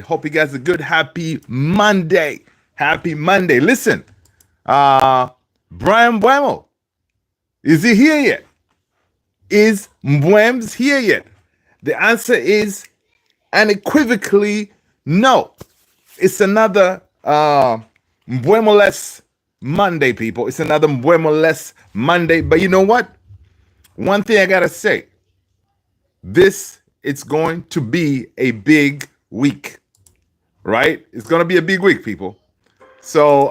Hope you guys are good. Happy Monday. Happy Monday. Listen, uh, Brian Buemo, is he here yet? Is Mbeumo's here yet? The answer is unequivocally no. It's another Mbeumo-less Monday, people. It's another Mbeumo-less Monday. But you know what? One thing I gotta say, it's going to be a big week, right? It's going to be a big week, people. So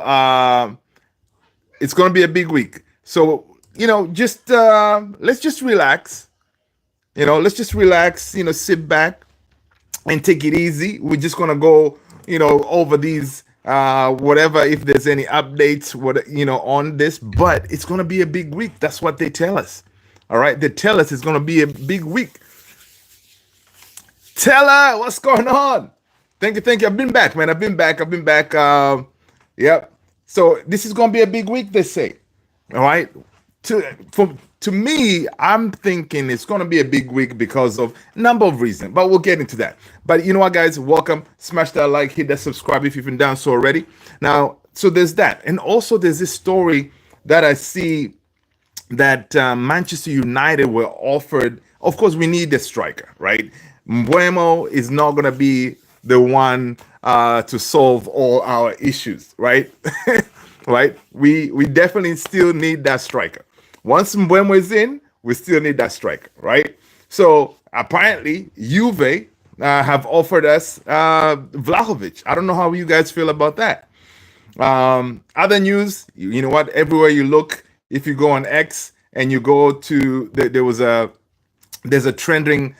it's going to be a big week. So just let's just relax. Let's just relax. Sit back and take it easy. We're just going to go over these whatever, if there's any updates on this, but it's going to be a big week. That's what they tell us. All right, they tell us it's going to be a big week. Teller, what's going on? Thank you. I've been back, man. I've been back. Yep. So this is gonna be a big week, they say. All right. To me, I'm thinking it's gonna be a big week because of a number of reasons, but we'll get into that. But you know what, guys? Welcome. Smash that like, hit that subscribe if you've been done so already. Now, so there's that, and also there's this story that I see that Manchester United were offered. Of course, we need a striker, right? Mbeumo is not going to be the one to solve all our issues, right? Right? We definitely still need that striker. Once Mbeumo is in, we still need that striker, right? So apparently, Juve have offered us Vlahovic. I don't know how you guys feel about that. Other news, you know what? Everywhere you look, if you go on X and you go to there's a trending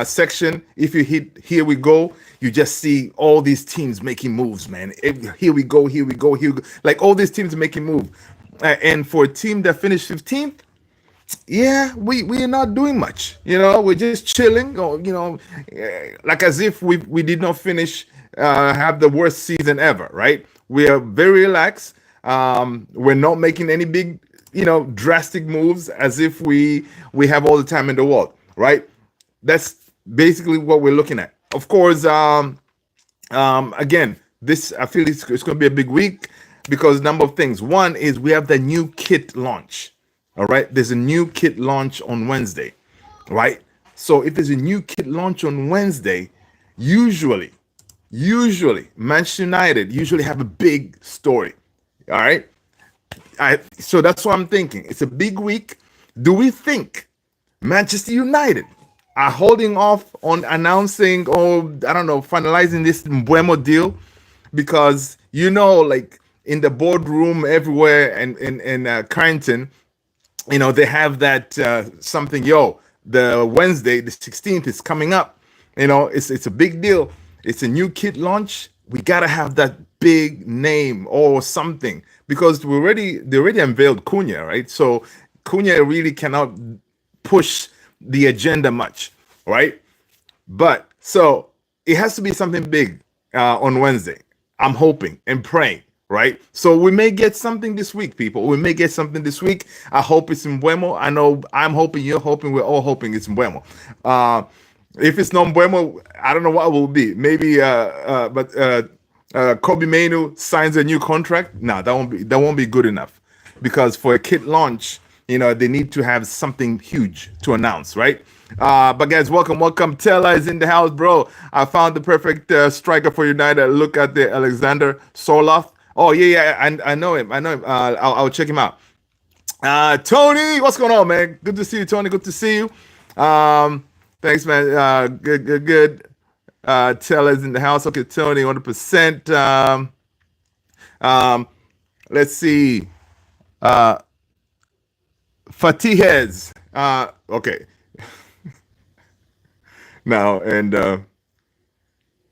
section. If you hit here we go, you just see all these teams making moves, man. Here we go. Like all these teams making moves. And for a team that finished 15th, yeah, we are not doing much. We're just chilling. Or, like as if we did not finish have the worst season ever, right? We are very relaxed. We're not making any big, drastic moves as if we have all the time in the world, right? That's basically what we're looking at. Of course, again, this I feel it's going to be a big week because a number of things. One is we have the new kit launch. All right, there's a new kit launch on Wednesday, right? So if there's a new kit launch on Wednesday, usually Manchester United usually have a big story. All right, so that's what I'm thinking. It's a big week. Do we think Manchester United are holding off on announcing or I don't know, finalizing this Mbeumo deal because like in the boardroom everywhere and in Carrington, they have that something. The Wednesday, the 16th is coming up. It's a big deal. It's a new kit launch. We gotta have that big name or something because they already unveiled Cunha, right? So Cunha really cannot push the agenda much, right? But so it has to be something big on Wednesday. I'm hoping and praying, right? So we may get something this week, people. We may get something this week. I hope it's Mbeumo. I know I'm hoping, you're hoping, we're all hoping it's Mbeumo. If it's not Mbeumo, I don't know what it will be. Maybe Kobe Mainu signs a new contract. No, that won't be good enough because for a kit launch, they need to have something huge to announce, right? But guys, welcome. Teller is in the house, bro. I found the perfect striker for United. Look at the Alexander Soloth. Oh yeah, I know him. I'll check him out. Tony, what's going on, man? Good to see you, Tony. Good to see you. Thanks, man. Good. Teller's in the house. Okay, Tony, 100%. Let's see. Fatihez. Okay. Now, and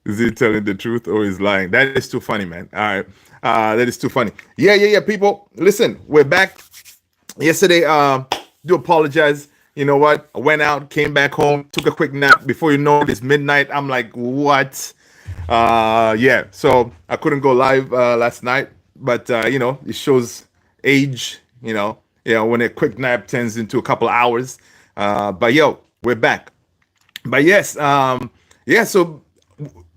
is he telling the truth or is lying? That is too funny, man. All right. That is too funny. Yeah. People, listen, we're back. Yesterday, do apologize. You know what? I went out, came back home, took a quick nap. Before you know it, it's midnight. I'm like, what? Yeah. So I couldn't go live last night, but it shows age. When a quick nap turns into a couple hours. But we're back. But yes, so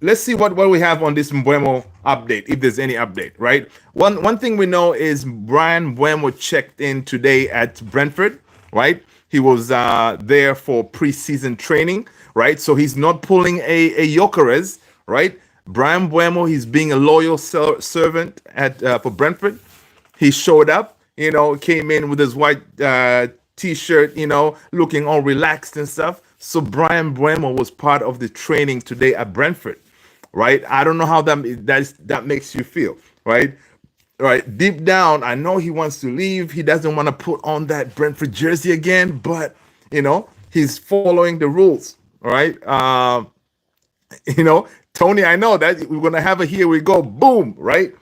let's see what we have on this Mbeumo update, if there's any update, right? One thing we know is Brian Mbeumo checked in today at Brentford, right? He was there for preseason training, right? So he's not pulling a Jokeres, right? Brian Mbeumo, he's being a loyal servant at for Brentford. He showed up, came in with his white t-shirt, looking all relaxed and stuff. So Brian Mbeumo was part of the training today at Brentford, right? I don't know how that makes you feel, right? Right, deep down, I know he wants to leave. He doesn't want to put on that Brentford jersey again, but he's following the rules. All right, Tony, I know that we're gonna have a here we go, boom, right?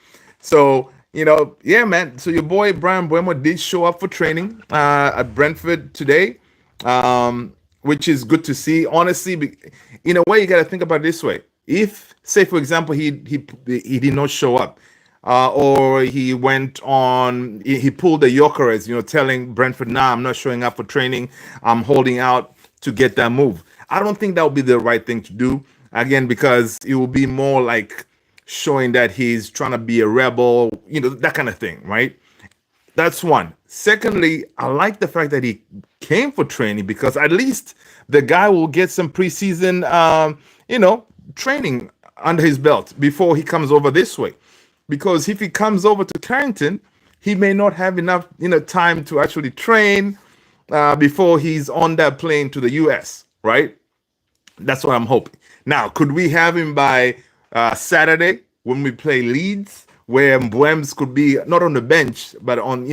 So yeah, man. So your boy Brian Mbeumo did show up for training at Brentford today, which is good to see. Honestly, in a way, you got to think about it this way: if, say, for example, he did not show up, or he went on, he pulled the Jokeres, telling Brentford, "Nah, I'm not showing up for training. I'm holding out to get that move." I don't think that would be the right thing to do. Again, because it will be more like showing that he's trying to be a rebel, that kind of thing, right? That's one. Secondly, I like the fact that he came for training because at least the guy will get some preseason, training under his belt before he comes over this way. Because if he comes over to Carrington, he may not have enough, time to actually train before he's on that plane to the US, right? That's what I'm hoping. Now, could we have him by Saturday when we play Leeds, where Mbeumo could be not on the bench, but on,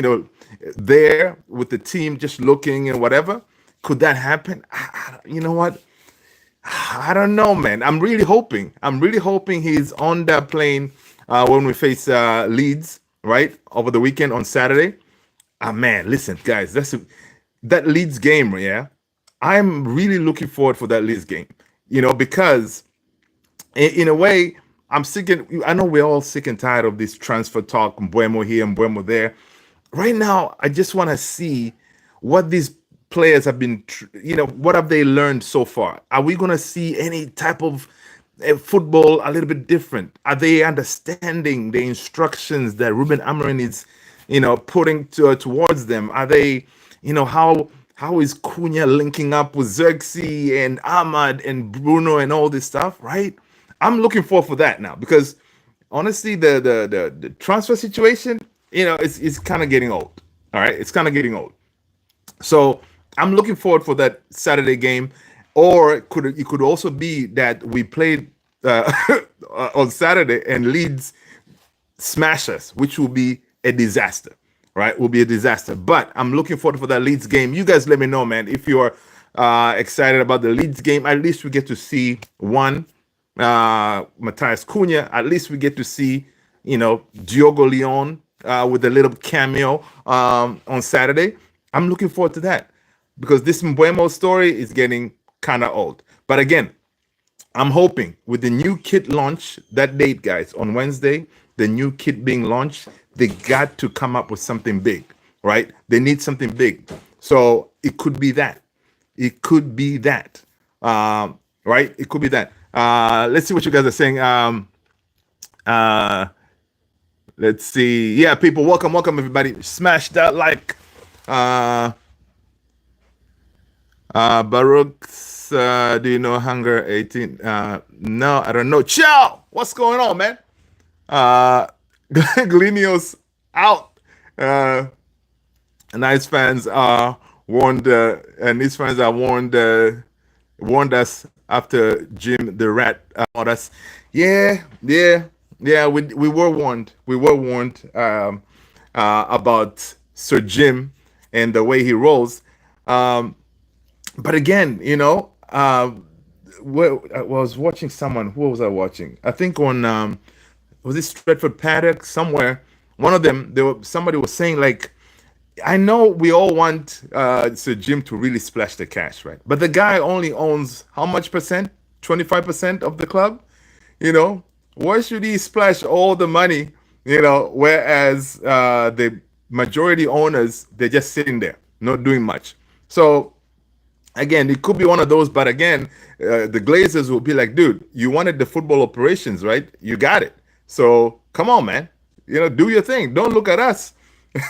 there with the team just looking and whatever? Could that happen? You know what? I don't know, man. I'm really hoping. He's on that plane when we face Leeds, right, over the weekend on Saturday. Man, listen, guys, that Leeds game, yeah. I'm really looking forward for that Leeds game, because in a way, I'm sick. I know we're all sick and tired of this transfer talk, Mbeumo here, Mbeumo there. Right now, I just want to see what these players have been, what have they learned so far? Are we going to see any type of football a little bit different? Are they understanding the instructions that Ruben Amorim is, putting towards them? Are they, how is Cunha linking up with Xerxes and Ahmad and Bruno and all this stuff, right? I'm looking forward for that now because honestly, the transfer situation, it's kind of getting old. All right, it's kind of getting old. So I'm looking forward for that Saturday game, or it could also be that we played on Saturday and Leeds smash us, which will be a disaster. Right, will be a disaster. But I'm looking forward for that Leeds game. You guys let me know, man, if you're excited about the Leeds game. At least we get to see one Matthias Cunha. At least we get to see, Diogo Leon with a little cameo on Saturday. I'm looking forward to that because this Mbeumo story is getting kind of old. But again, I'm hoping with the new kit launch, that date, guys, on Wednesday, the new kit being launched, they got to come up with something big, right? They need something big. So it could be that. It could be that. Right? It could be that. Let's see what you guys are saying. Let's see. Yeah, people, welcome, everybody. Smash that like. Baruch's, do you know Hunger 18? No, I don't know. Ciao! What's going on, man? Glenio's out. Nice fans are warned, and these fans are warned us after Jim the Rat on us. Yeah. We were warned. We were warned about Sir Jim and the way he rolls. But again, I was watching someone. Who was I watching? I think on was it Stretford Paddock somewhere? One of them, somebody was saying like, I know we all want Sir Jim to really splash the cash, right? But the guy only owns how much percent? 25% of the club. Why should he splash all the money? Whereas the majority owners, they're just sitting there, not doing much. So again, it could be one of those, but again, the Glazers will be like, dude, you wanted the football operations, right? You got it. So come on, man. Do your thing. Don't look at us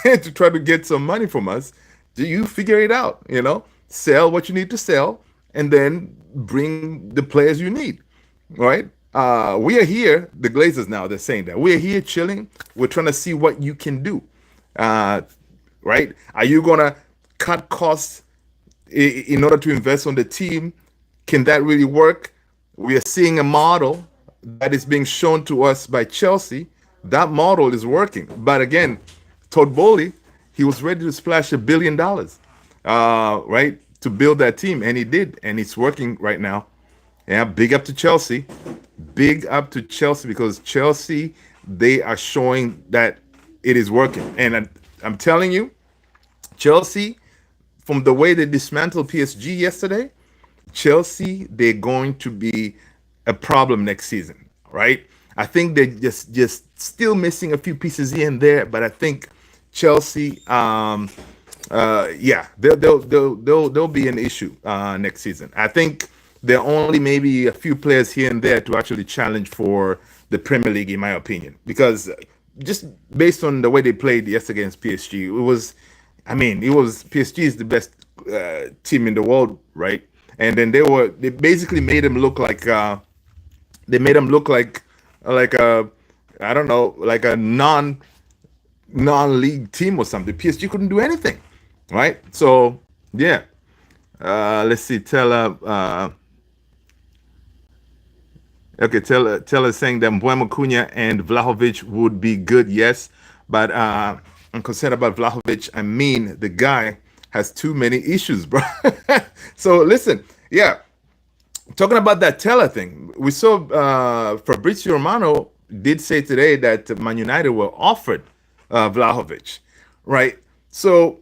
to try to get some money from us. Do you figure it out? Sell what you need to sell, and then bring the players you need, right? We are here, the Glazers now. They're saying that we are here chilling. We're trying to see what you can do, uh, right? Are you gonna cut costs in order to invest on the team? Can that really work? We are seeing a model that is being shown to us by Chelsea. That model is working. But again, Todd Bowley, he was ready to splash $1 billion, right, to build that team, and he did, and it's working right now. Yeah, big up to Chelsea. Big up to Chelsea, because Chelsea, they are showing that it is working. And I'm telling you, Chelsea, from the way they dismantled PSG yesterday, Chelsea, they're going to be a problem next season, right? I think they're just still missing a few pieces here and there, but I think Chelsea, yeah, they'll be an issue next season. I think there are only maybe a few players here and there to actually challenge for the Premier League, in my opinion, because just based on the way they played yesterday against PSG, it was, I mean, it was PSG is the best team in the world, right? And then they basically made them look like they made them look like a, I don't know, like a non-league team or something. PSG couldn't do anything, right? So yeah, let's see. Tell us saying that Mbeumo, Cunha, and Vlahovic would be good. Yes, but I'm concerned about Vlahovic. I mean, the guy has too many issues, bro. So listen, yeah, talking about that Teller thing, we saw Fabrizio Romano did say today that Man United were offered Vlahovic, right? So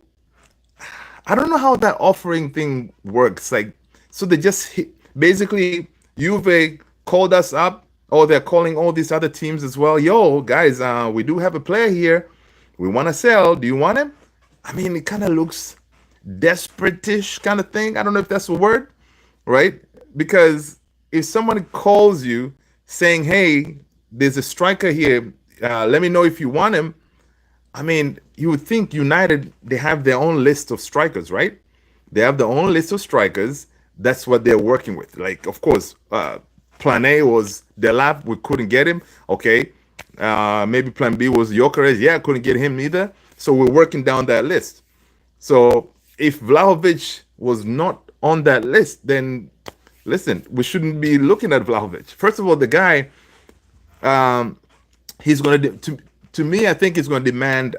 I don't know how that offering thing works. Like, so they just basically Juve called us up, or they're calling all these other teams as well. Yo, guys, we do have a player here. We want to sell. Do you want him? I mean, it kind of looks desperate-ish kind of thing. I don't know if that's a word, right? Because if someone calls you saying, "Hey, there's a striker here. Let me know if you want him." I mean, you would think United, they have their own list of strikers, right? They have their own list of strikers. That's what they're working with. Like, of course, Plan A was Delap. We couldn't get him. Okay. Maybe Plan B was Jokeres. Yeah, couldn't get him either. So we're working down that list. So if Vlahovic was not on that list, then listen, we shouldn't be looking at Vlahovic. First of all, the guy, he's going to me, I think he's going to demand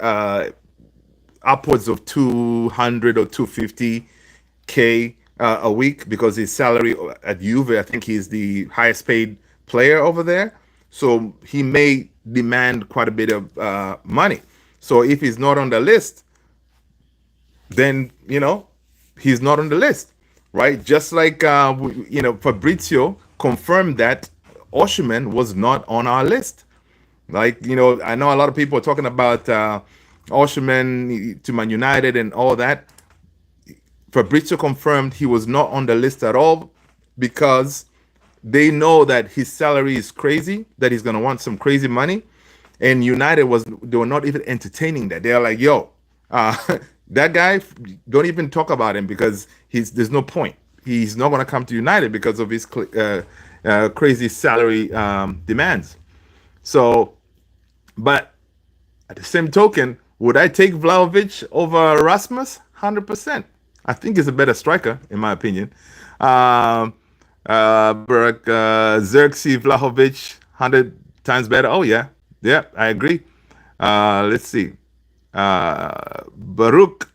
upwards of 200 or 250K a week, because his salary at Juve, I think he's the highest paid player over there. So he may demand quite a bit of money. So if he's not on the list, then he's not on the list, right? Just like Fabrizio confirmed that Oshiman was not on our list. Like, I know a lot of people are talking about Oshiman to Man United and all that. Fabrizio confirmed he was not on the list at all, because they know that his salary is crazy, that he's going to want some crazy money. And United they were not even entertaining that. They're like, yo, that guy, don't even talk about him, because there's no point. He's not going to come to United because of his crazy salary demands. So, but at the same token, would I take Vlahovic over Rasmus? 100%. I think he's a better striker, in my opinion. Xerxes Vlahovic, 100 times better. Oh, yeah. Yeah, I agree. Let's see. Baruch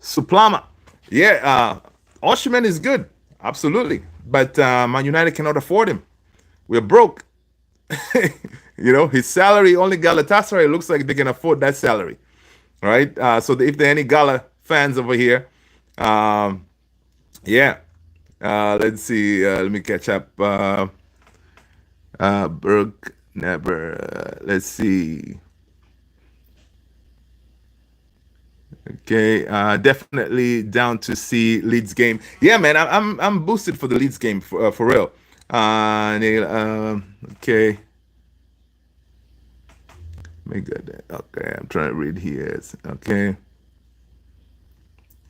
Suplama. Yeah, Oshiman is good. Absolutely. But Man United cannot afford him. We're broke. His salary, only Galatasaray looks like they can afford that salary. Right? So if there are any Gala fans over here, yeah. Let's see. Let me catch up. Brooke, never. Let's see. Okay, definitely down to see Leeds game. Yeah, man, I'm boosted for the Leeds game for real. Neil, okay, make good. Okay, I'm trying to read here. Okay,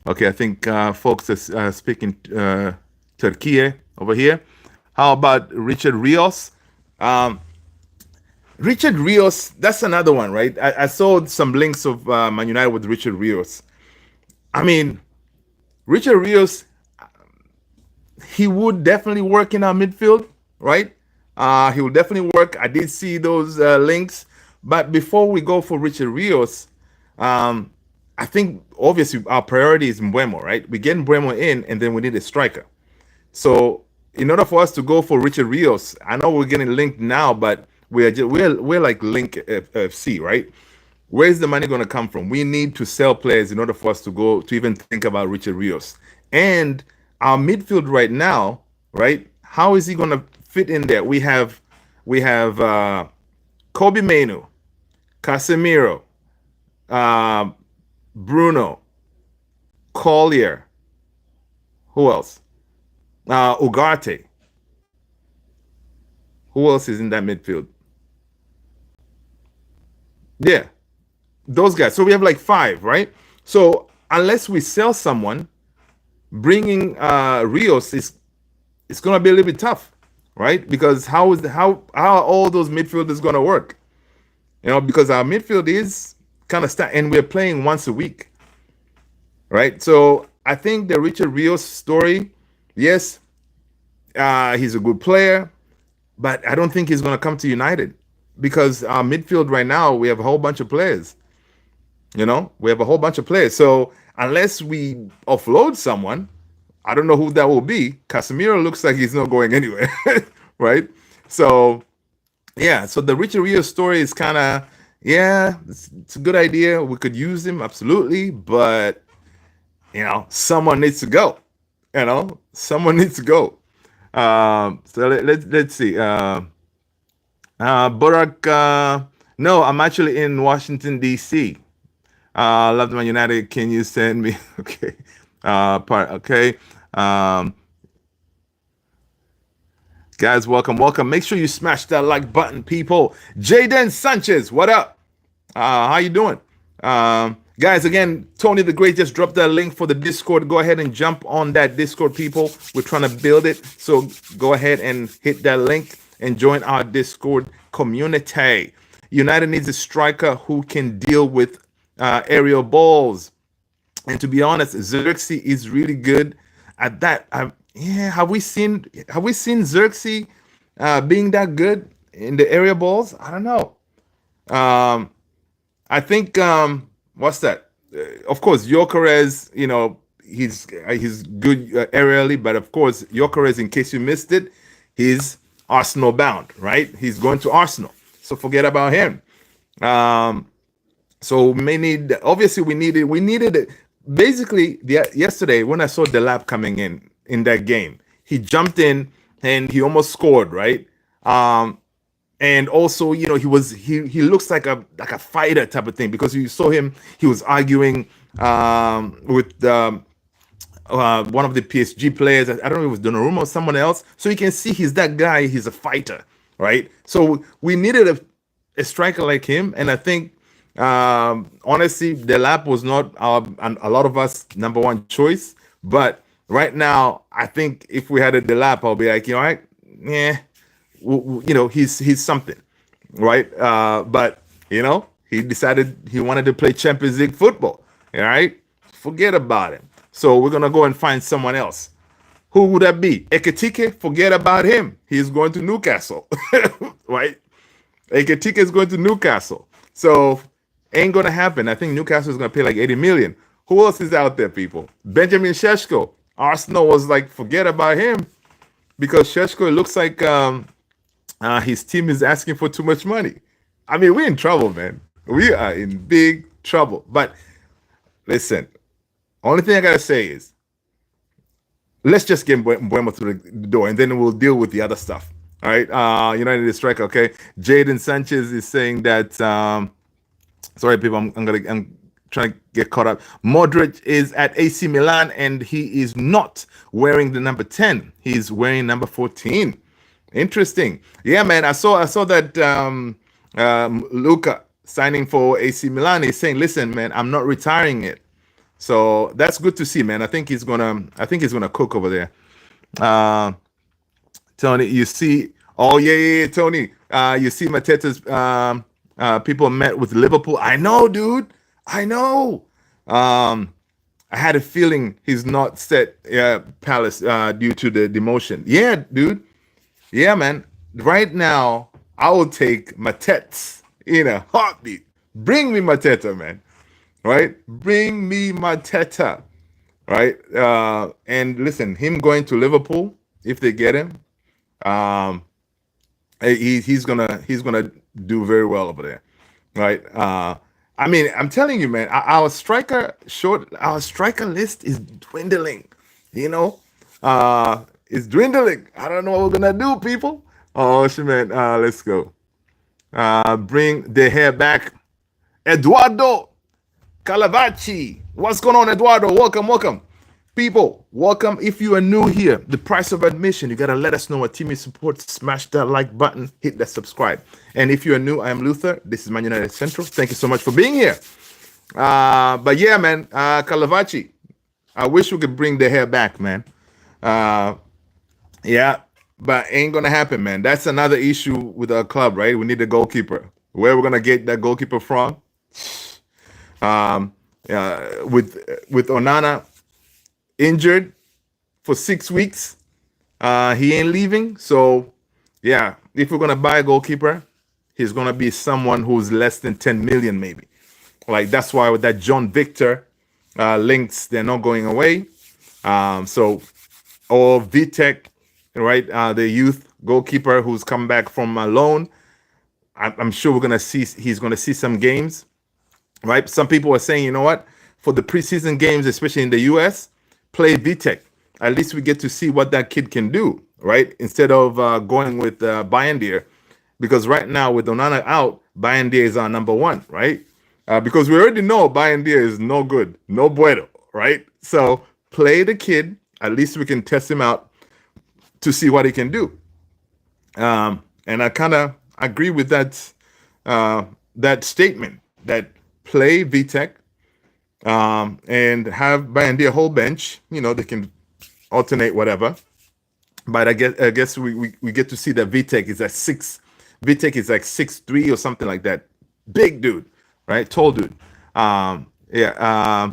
okay, I think folks are speaking Turkey over here. How about Richard Rios? Um, Richard Rios, that's another one, right? I saw some links of Man United with Richard Rios. I mean, Richard Rios, he would definitely work in our midfield, right? He will definitely work. I did see those links. But before we go for Richard Rios, um, I think obviously our priority is Mbeumo, right? We get Mbeumo in, and then we need a striker. So in order for us to go for Richard Rios, I know we're getting linked now, but we're like Link FC, right? Where's the money going to come from? We need to sell players in order for us to go to even think about Richard Rios. And our midfield right now, right? How is he going to fit in there? We have Kobe Mainu, Casemiro, uh, Bruno, Collier. Who else? Ugarte. Who else is in that midfield? Yeah, those guys. So we have like five, right? So unless we sell someone, bringing Rios is it's gonna be a little bit tough, right? Because how are all those midfielders gonna work? Because our midfield is kind of stacked, and we're playing once a week, right? So I think the Richard Rios story, yes, he's a good player, but I don't think he's gonna come to United because our midfield right now we have a whole bunch of players. We have a whole bunch of players. So unless we offload someone, I don't know who that will be. Casemiro looks like he's not going anywhere, right? So yeah, so the Richard Rios story is kind of yeah, it's a good idea. We could use him absolutely, but someone needs to go. Someone needs to go. So let's see. Burak, no, I'm actually in Washington D.C. Love Man United. Can you send me? Okay. Okay. Um, guys, welcome. Make sure you smash that like button, people. Jaden Sanchez, what up? How you doing? Guys, again, Tony the Great just dropped that link for the Discord. Go ahead and jump on that Discord, people. We're trying to build it. So go ahead and hit that link and join our Discord community. United needs a striker who can deal with aerial balls. And to be honest, Xerxes is really good at that. Have we seen Xerxes being that good in the area balls? I don't know. I think what's that? Of course, Gyökeres, he's good aerially, but of course, Gyökeres, in case you missed it, he's Arsenal bound, right? He's going to Arsenal, so forget about him. So we may need. Obviously, we needed it. Basically, yesterday when I saw Delap coming in that game, he jumped in and he almost scored, right? And also, he looks like a fighter type of thing because you saw him. He was arguing with one of the PSG players. I don't know if it was Donnarumma or someone else. So you can see he's that guy. He's a fighter, right? So we needed a striker like him, and I think honestly, Delap was not a lot of us number one choice. But right now, I think if we had a Delap, I'll be like, he's something, right? But he decided he wanted to play Champions League football. All right, forget about it. So we're gonna go and find someone else. Who would that be? Ekitike? Forget about him. He's going to Newcastle, right? Ekitike is going to Newcastle. So ain't gonna happen. I think Newcastle is gonna pay like 80 million. Who else is out there, people? Benjamin Šeško. Arsenal was like, forget about him because Šeško looks like his team is asking for too much money. I mean, we're in trouble, man. We are in big trouble. But listen, only thing I gotta say is, let's just get Mbeumo through the door, and then we'll deal with the other stuff. All right, United striker. Okay, Jaden Sanchez is saying that. Sorry, people. I'm trying to get caught up. Modric is at AC Milan, and he is not wearing the number 10. He's wearing number 14. Interesting. Yeah, man. I saw that Luca signing for AC Milan. He's saying, "Listen, man, I'm not retiring it." So that's good to see, man. I think he's gonna cook over there. Uh, Tony, you see, oh yeah, Tony. You see Mateta's people met with Liverpool. I know, dude. I know. I had a feeling he's not set Palace due to the demotion. Yeah, dude. Yeah, man. Right now, I will take Matets in a heartbeat. Bring me Mateta, man. Right? Bring me Mateta. Right? And listen, him going to Liverpool, if they get him, um, he's gonna do very well over there, right? I mean, I'm telling you, man, our striker list is dwindling. You know, it's dwindling. I don't know what we're gonna do, people. Oh, shit, man. Let's go. Bring the hair back, Eduardo Calavacci. What's going on, Eduardo? Welcome. People, welcome. If you are new here, the price of admission, you got to let us know what team you support. Smash that like button, hit that subscribe. And if you are new, I am Luther. This is Man United Central. Thank you so much for being here. But yeah, man, Calavacci, I wish we could bring the hair back, man. Yeah, but ain't going to happen, man. That's another issue with our club, right? We need a goalkeeper. Where we're going to get that goalkeeper from? With Onana injured for 6 weeks, he ain't leaving. So yeah, if we're gonna buy a goalkeeper, he's gonna be someone who's less than 10 million, maybe. Like that's why with that John Victor links, they're not going away. So or Vitek, right? The youth goalkeeper who's come back from a loan. I'm sure he's gonna see some games. Right? Some people are saying, you know what? For the preseason games, especially in the US, play Vitek. At least we get to see what that kid can do, right? Instead of going with Bayendier. Because right now, with Onana out, Bayendier is our number one, right? Because we already know Bayendier is no good, no bueno, right? So play the kid. At least we can test him out to see what he can do. And I kind of agree with that statement that play Vitek and have Bayendier whole bench. You know, they can alternate whatever. But I guess we get to see that Vitek is at 6. Vitek is like 6'3" or something like that. Big dude, right? Tall dude. Yeah.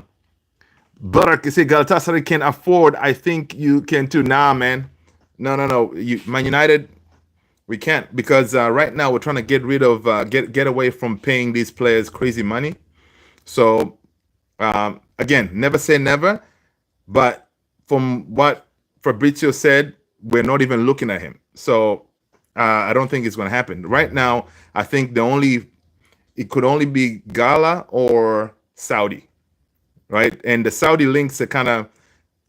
Barak, you say Galatasaray can afford. I think you can too. Nah, man. No. Man United, we can't, because right now we're trying to get rid of get away from paying these players crazy money. So again, never say never, but from what Fabrizio said, we're not even looking at him. So I don't think it's going to happen right now. I think it could only be Gala or Saudi, right? And the Saudi links are kind of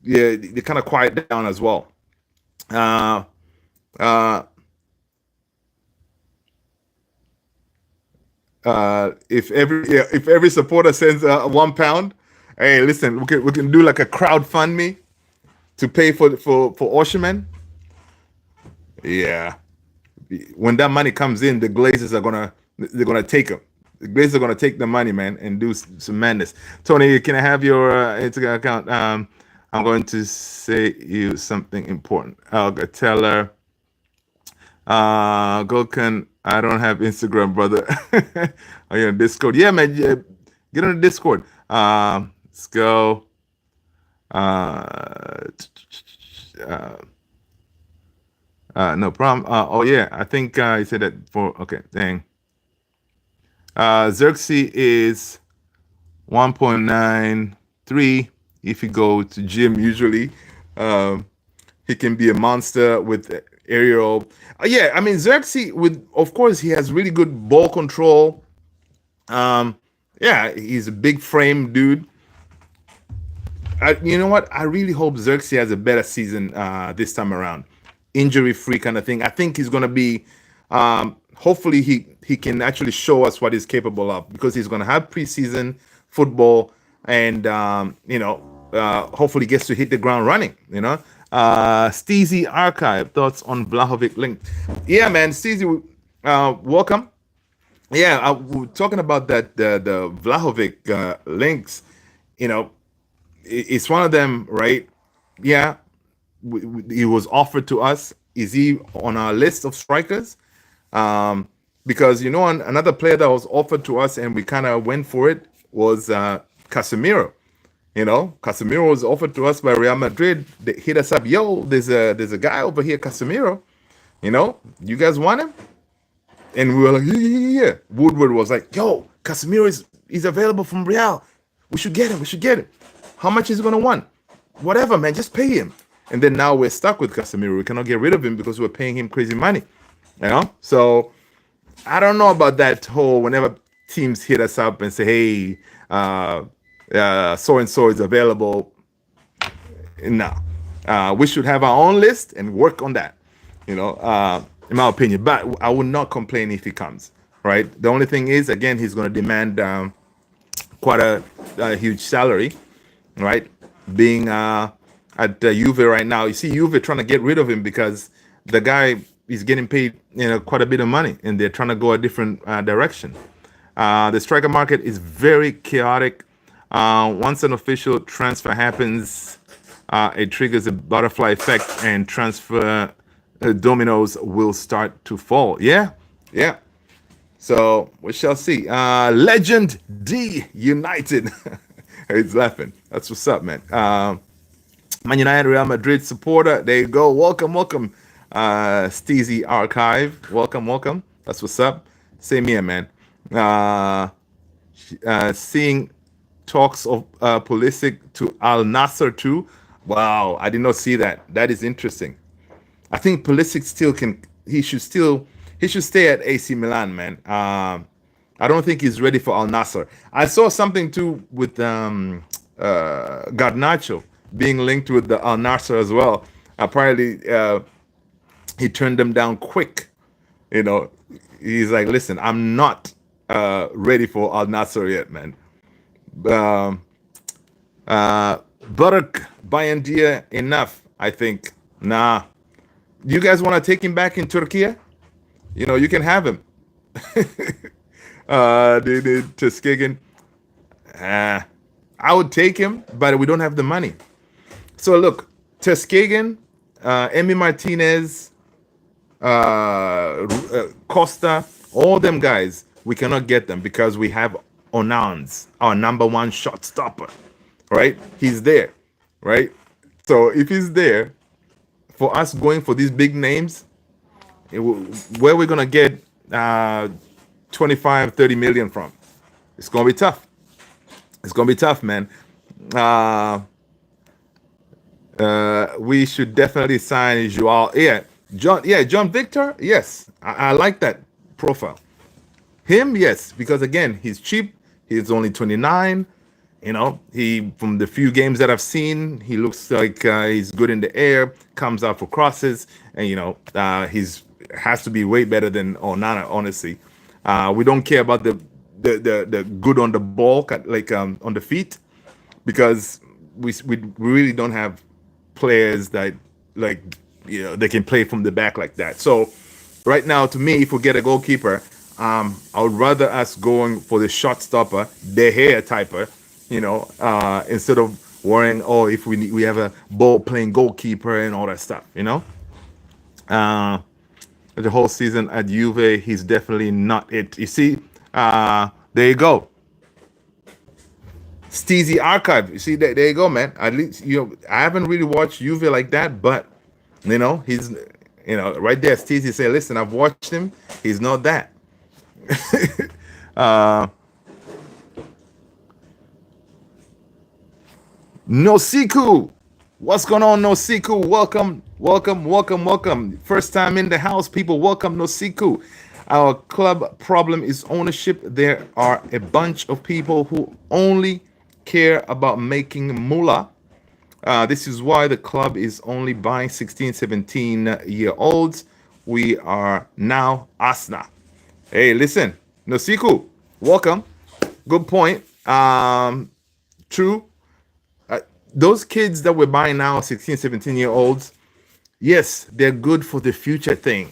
they kind of quiet down as well. If every supporter sends £1, hey, listen, we can do like a crowdfund to pay for Osimhen. Yeah, when that money comes in, the Glazers they're gonna take them. The Glazers are gonna take the money, man, and do some madness. Tony, can I have your Instagram account? I'm going to say you something important. I'll tell her. Golkan, I don't have Instagram, brother. Are you on Discord? Yeah, man. Yeah, get on the Discord. Let's go. No problem. Oh yeah, I think he said that for. Okay, dang. Xerxes is 1.93. If you go to gym, usually, he can be a monster with aerial. Yeah, I mean Xerxes, of course he has really good ball control. Yeah, he's a big frame dude. You know what? I really hope Xerxes has a better season this time around, injury-free kind of thing. I think he's gonna be. Hopefully he can actually show us what he's capable of, because he's gonna have preseason football, and hopefully gets to hit the ground running. Steezy Archive, thoughts on Vlahovic link? Yeah, man, Steezy, welcome. Yeah, we're talking about that the Vlahovic links. You know, it's one of them, right? Yeah, he was offered to us. Is he on our list of strikers? Because another player that was offered to us and we kind of went for it was Casemiro. Casemiro was offered to us by Real Madrid. They hit us up. Yo, there's a guy over here, Casemiro. You guys want him? And we were like, yeah. Woodward was like, yo, Casemiro is available from Real. We should get him. How much is he gonna want? Whatever, man, just pay him. And then now we're stuck with Casemiro. We cannot get rid of him because we're paying him crazy money. So I don't know about that whole whenever teams hit us up and say, hey, so and so is available. No. We should have our own list and work on that. In my opinion, but I would not complain if he comes, right? The only thing is, again, he's going to demand quite a huge salary, right? Being at Juve right now, you see Juve trying to get rid of him because the guy is getting paid quite a bit of money, and they're trying to go a different direction. The striker market is very chaotic. Once an official transfer happens, it triggers a butterfly effect, and transfer dominoes will start to fall. Yeah. So we shall see. Legend D United. He's laughing. That's what's up, man. Man United, Real Madrid supporter. There you go. Welcome. Steezy Archive. Welcome. That's what's up. Same here, man. Seeing talks of Pulisic to Al Nassr too. Wow, I did not see that. That is interesting. I think Pulisic still can. He should stay at AC Milan, man. I don't think he's ready for Al Nassr. I saw something too with Garnacho being linked with the Al Nassr as well. Apparently, he turned them down quick. He's like, listen, I'm not ready for Al Nassr yet, man. Barak Bayandia, enough. I think. Nah. You guys want to take him back in Turkey? You can have him. Tuskegee. I would take him, but we don't have the money. So look, Tuskegee, Emi Martinez, Costa, all them guys, we cannot get them because we have Onana, our number one shot stopper, right? He's there, right? So if he's there, for us going for these big names, where we're going to get 25, 30 million from? It's going to be tough. Man. We should definitely sign Joao. John Victor. Yes, I like that profile. Him, yes, because again, he's cheap. He's only 29. He from the few games that I've seen, he looks like he's good in the air, comes out for crosses, and he's has to be way better than Onana. Honestly, we don't care about the good on the ball, like on the feet, because we really don't have players that they can play from the back like that. So right now, to me, if we get a goalkeeper, I would rather us going for the shot stopper, De Gea typer. Instead of worrying, if we have a ball playing goalkeeper and all that stuff, the whole season at Juve, he's definitely not it. You see, there you go. Steezy Archive. You see, there you go, man. At least, I haven't really watched Juve like that, but, he's, right there, Steezy say, listen, I've watched him. He's not that. Nosiku, what's going on, Nosiku? Welcome. First time in the house, people. Welcome, Nosiku. Our club problem is ownership. There are a bunch of people who only care about making moolah. This is why the club is only buying 16, 17-year-olds. We are now Asna. Hey, listen, Nosiku, welcome. Good point. Um, true. Uh, those kids that we're buying now, 16, 17-year-olds, yes, they're good for the future thing.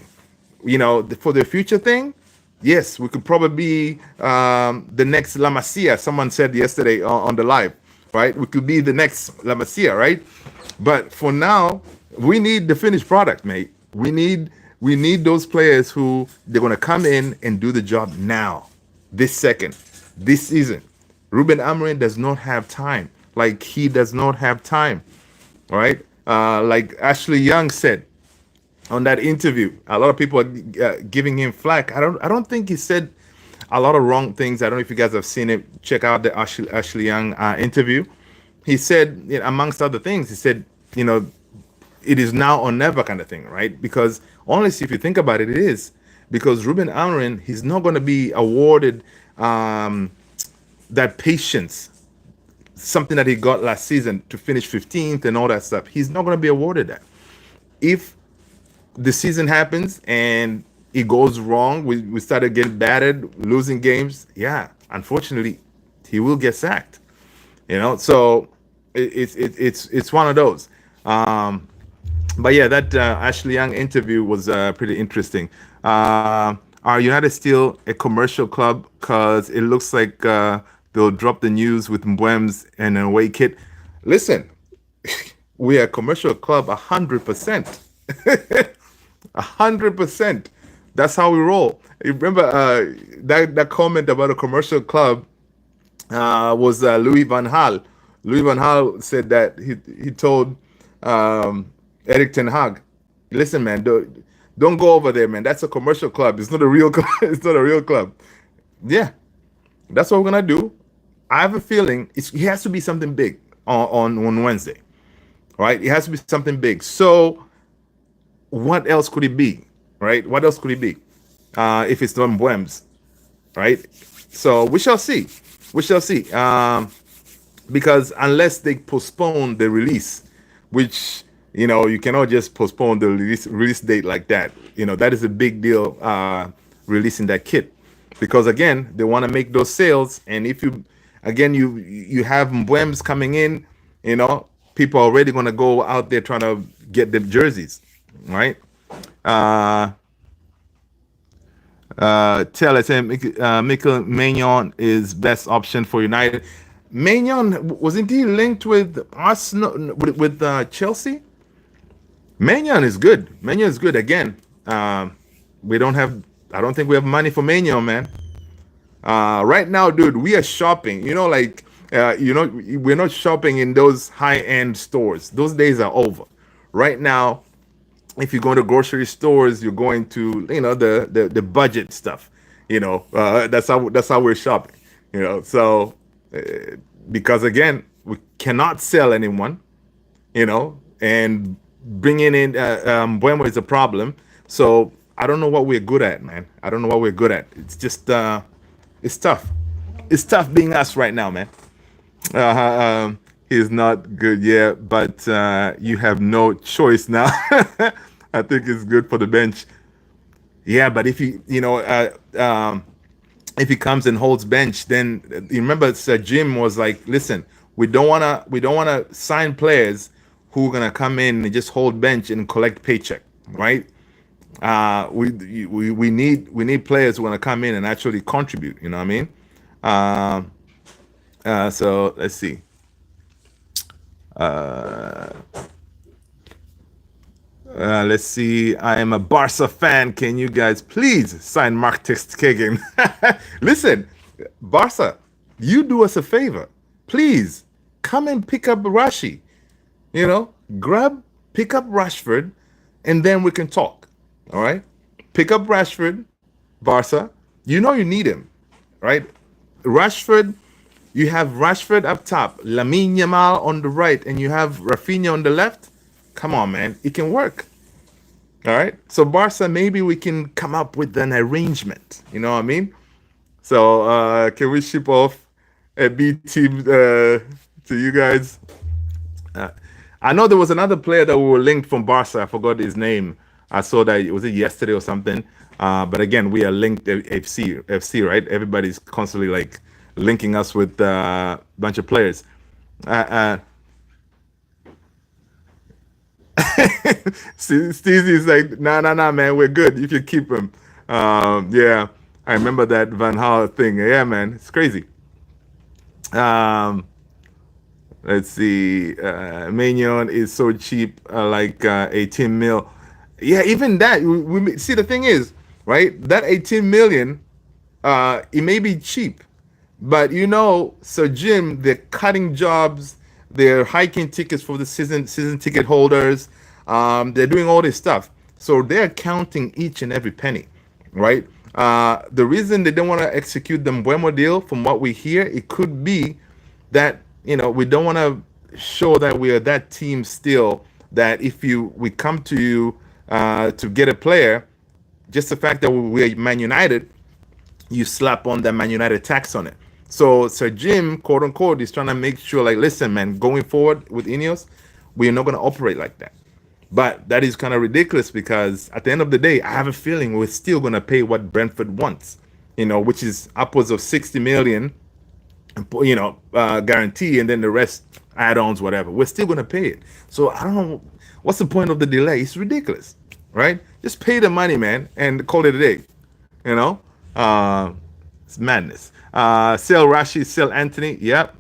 For the future thing, yes, we could probably be the next La Masia. Someone said yesterday on the live, right? We could be the next La Masia, right? But for now, we need the finished product, mate. We need those players who they're gonna come in and do the job now, this second, this season. Ruben Amorim does not have time. Like he does not have time. All right. Like Ashley Young said on that interview, a lot of people are giving him flack. I don't think he said a lot of wrong things. I don't know if you guys have seen it. Check out the Ashley Young interview. He said, amongst other things, he said, you know, it is now or never kind of thing, right? Because honestly, if you think about it, it is because Ruben Amorim, he's not going to be awarded that patience, something that he got last season to finish 15th and all that stuff. He's not going to be awarded that. If the season happens and it goes wrong, we started getting battered, losing games. Yeah, unfortunately, he will get sacked. So it's one of those. But yeah, that Ashley Young interview was pretty interesting. Are United still a commercial club? Because it looks like they'll drop the news with Mbeumo's and an away kit. Listen, we are a commercial club 100%. 100%. That's how we roll. You remember that comment about a commercial club was Louis Van Gaal. Louis Van Gaal said that he told Eric Ten Hag, "Listen, man, don't go over there, man. That's a commercial club. It's not a real club. It's not a real club." Yeah, that's what we're gonna do. I have a feeling it has to be something big on Wednesday, right? It has to be something big. So, what else could it be, right? What else could it be if it's not Mbeumo's, right? So we shall see. We shall see. Because unless they postpone the release, which you cannot just postpone the release date like that. That is a big deal, releasing that kit, because again they want to make those sales. And if you have Mbeumo's coming in, people are already going to go out there trying to get the jerseys, right? Tell us, Mikel Maignan is best option for United. Maignan, wasn't he linked with Arsenal, with Chelsea? Maignan is good. Maignan is good. Again, we don't have. I don't think we have money for Maignan, man. Right now, dude, we are shopping. We're not shopping in those high-end stores. Those days are over. Right now, if you go to grocery stores, you're going to the budget stuff. That's how we're shopping. So because again, we cannot sell anyone. And bringing in Mbeumo is a problem. So I don't know what we're good at, man. I don't know what we're good at. It's just it's tough. It's tough being us right now, man. He's not good yet, but you have no choice now. I think it's good for the bench. Yeah, but if if he comes and holds bench, then you remember Sir Jim was like, "Listen, we don't wanna sign players who are gonna come in and just hold bench and collect paycheck, right? We need players who are gonna come in and actually contribute. You know what I mean? So let's see. Let's see. I am a Barca fan. Can you guys please sign Mark Terstegen? Listen, Barca, you do us a favor. Please come and pick up Rashi. Pick up Rashford, and then we can talk. All right? Pick up Rashford, Barca. You need him, right? Rashford, you have Rashford up top, Lamine Yamal on the right, and you have Rafinha on the left. Come on, man. It can work. All right? So, Barca, maybe we can come up with an arrangement. You know what I mean? So, can we ship off a B team to you guys? I know there was another player that we were linked from Barca. I forgot his name. I saw that it was yesterday or something. But again, we are linked FC, right? Everybody's constantly like linking us with a bunch of players. Uh, Steezy's like, nah, man, we're good. You can keep him. Yeah, I remember that Van Gaal thing. Yeah, man, it's crazy. Um, let's see. Mignon is so cheap, like 18 mil. Yeah, even that. See, the thing is, right? That 18 million, it may be cheap, but Sir Jim, they're cutting jobs, they're hiking tickets for the season ticket holders. They're doing all this stuff, so they're counting each and every penny, right? The reason they don't want to execute the Mbeumo deal, from what we hear, it could be that we don't want to show that we are that team still. That if we come to you to get a player, just the fact that we're Man United, you slap on that Man United tax on it. So Sir Jim, quote unquote, is trying to make sure, like, listen, man, going forward with Ineos, we're not going to operate like that. But that is kind of ridiculous because at the end of the day, I have a feeling we're still going to pay what Brentford wants, which is upwards of 60 million, guarantee, and then the rest add-ons, whatever. We're still going to pay it. So I don't know what's the point of the delay. It's ridiculous, right? Just pay the money, man, and call it a day. It's madness. Sell Rashi, sell Anthony. Yep.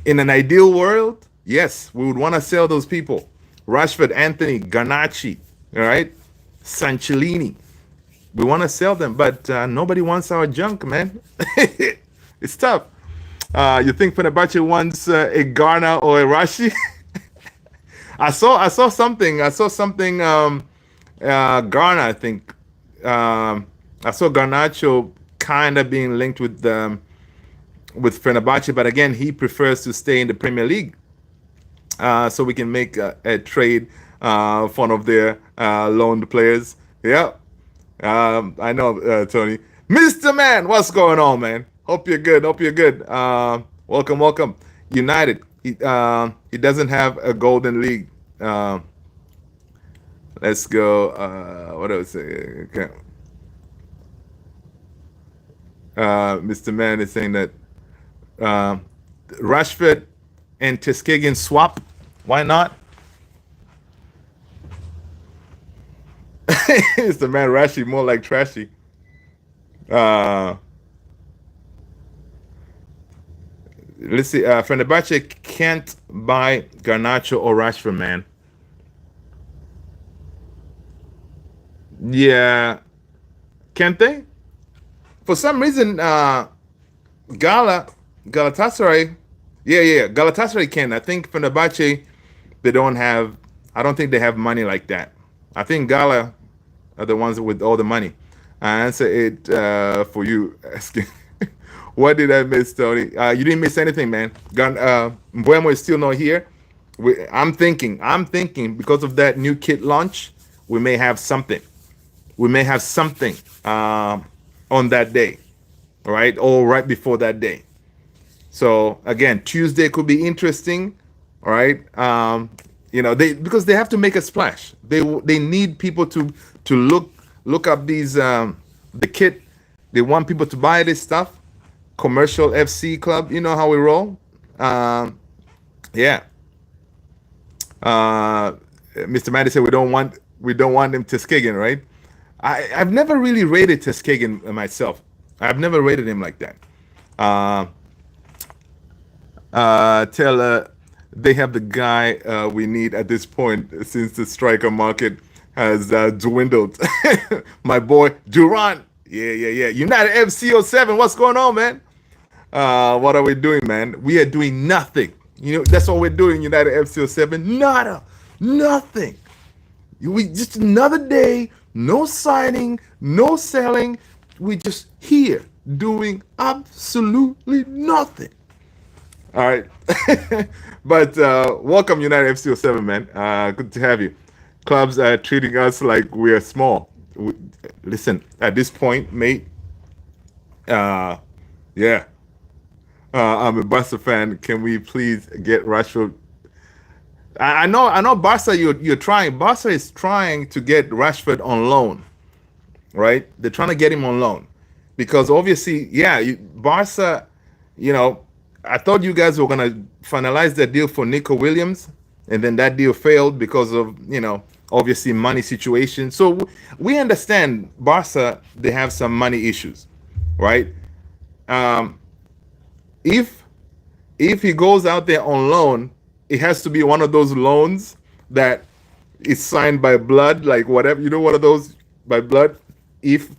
In an ideal world, yes, we would want to sell those people. Rashford, Anthony, Garnacho, all right? Sanchellini. We want to sell them, but nobody wants our junk, man. It's tough. You think Fenerbahce wants a Garna or a Rashi? I saw something. Garna, I think. I saw Garnacho kind of being linked with Fenerbahce, but again, he prefers to stay in the Premier League. So we can make a trade for one of their loaned players. Yeah. I know, Tony. Mr. Man, what's going on, man? Hope you're good. Welcome. United. He doesn't have a golden league. Let's go. What else? Okay. Mr. Man is saying that Rashford and Tuskegee swap. Why not? It's the man Rashi, more like trashy. Let's see. Fenerbahce can't buy Garnacho or Rashford, man. Yeah. Can't they? For some reason, Galatasaray. Yeah. Galatasaray can. I think Fenerbahce, they don't have. I don't think they have money like that. I think Gala are the ones with all the money. I answer it for you. Asking, what did I miss, Tony? You didn't miss anything, man. Mbeumo is still not here. I'm thinking because of that new kit launch, we may have something. On that day, all right, or right before that day. So again, Tuesday could be interesting, all right. Because they have to make a splash. They need people to look up these the kit. They want people to buy this stuff. Commercial FC club, you know how we roll. Yeah. Mr. Mandy said we don't want them Tuskegee, right? I've never really rated Tuskegee myself. I've never rated him like that. Tell they have the guy we need at this point since the striker market has dwindled. My boy Duran. Yeah. United FC07. What's going on, man? What are we doing, man? We are doing nothing. That's what we're doing, United FC07. Nada. Nothing. We just another day, no signing, no selling. We just here doing absolutely nothing. All right. But welcome, United FC07, man. Good to have you. Clubs are treating us like we are small. Listen, at this point, mate, yeah. I'm a Barca fan. Can we please get Rashford? I know Barca, you're trying. Barca is trying to get Rashford on loan, right? They're trying to get him on loan because obviously, yeah, Barca, you know, I thought you guys were gonna finalize that deal for Nico Williams, and then that deal failed because of obviously money situation. So we understand Barca, they have some money issues, right? Um, if if he goes out there on loan, it has to be one of those loans that is signed by blood, like whatever, one of those by blood. If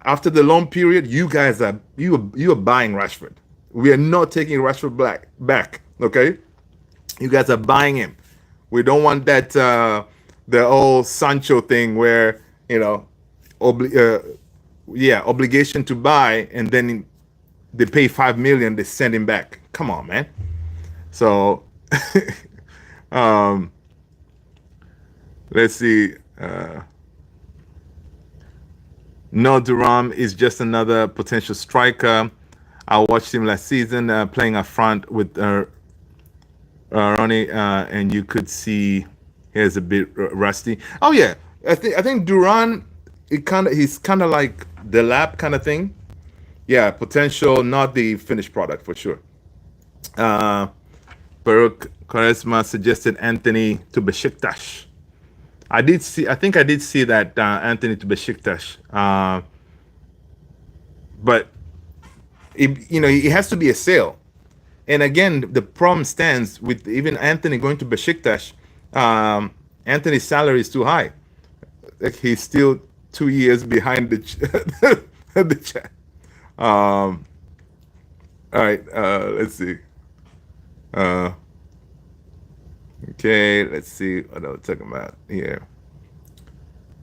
after the loan period, you guys are you are buying Rashford. We are not taking Rashford back. Okay, you guys are buying him. We don't want that the old Sancho thing where obli- uh, obligation to buy, and then they pay 5 million, they send him back. Come on, man. So um, let's see. No, Duram is just another potential striker. I watched him last season playing up front with Ronnie, and you could see he's a bit rusty. Oh yeah, I think Duran, he's kind of like the lab kind of thing. Yeah, potential, not the finished product for sure. Uh, Baruch Quaresma suggested Anthony to Besiktas. I think I did see that Anthony to Besiktas. But it has to be a sale. And again, the problem stands with even Anthony going to Besiktas. Anthony's salary is too high. Like he's still 2 years behind the chat. All right, let's see. Okay, let's see what I was talking about here.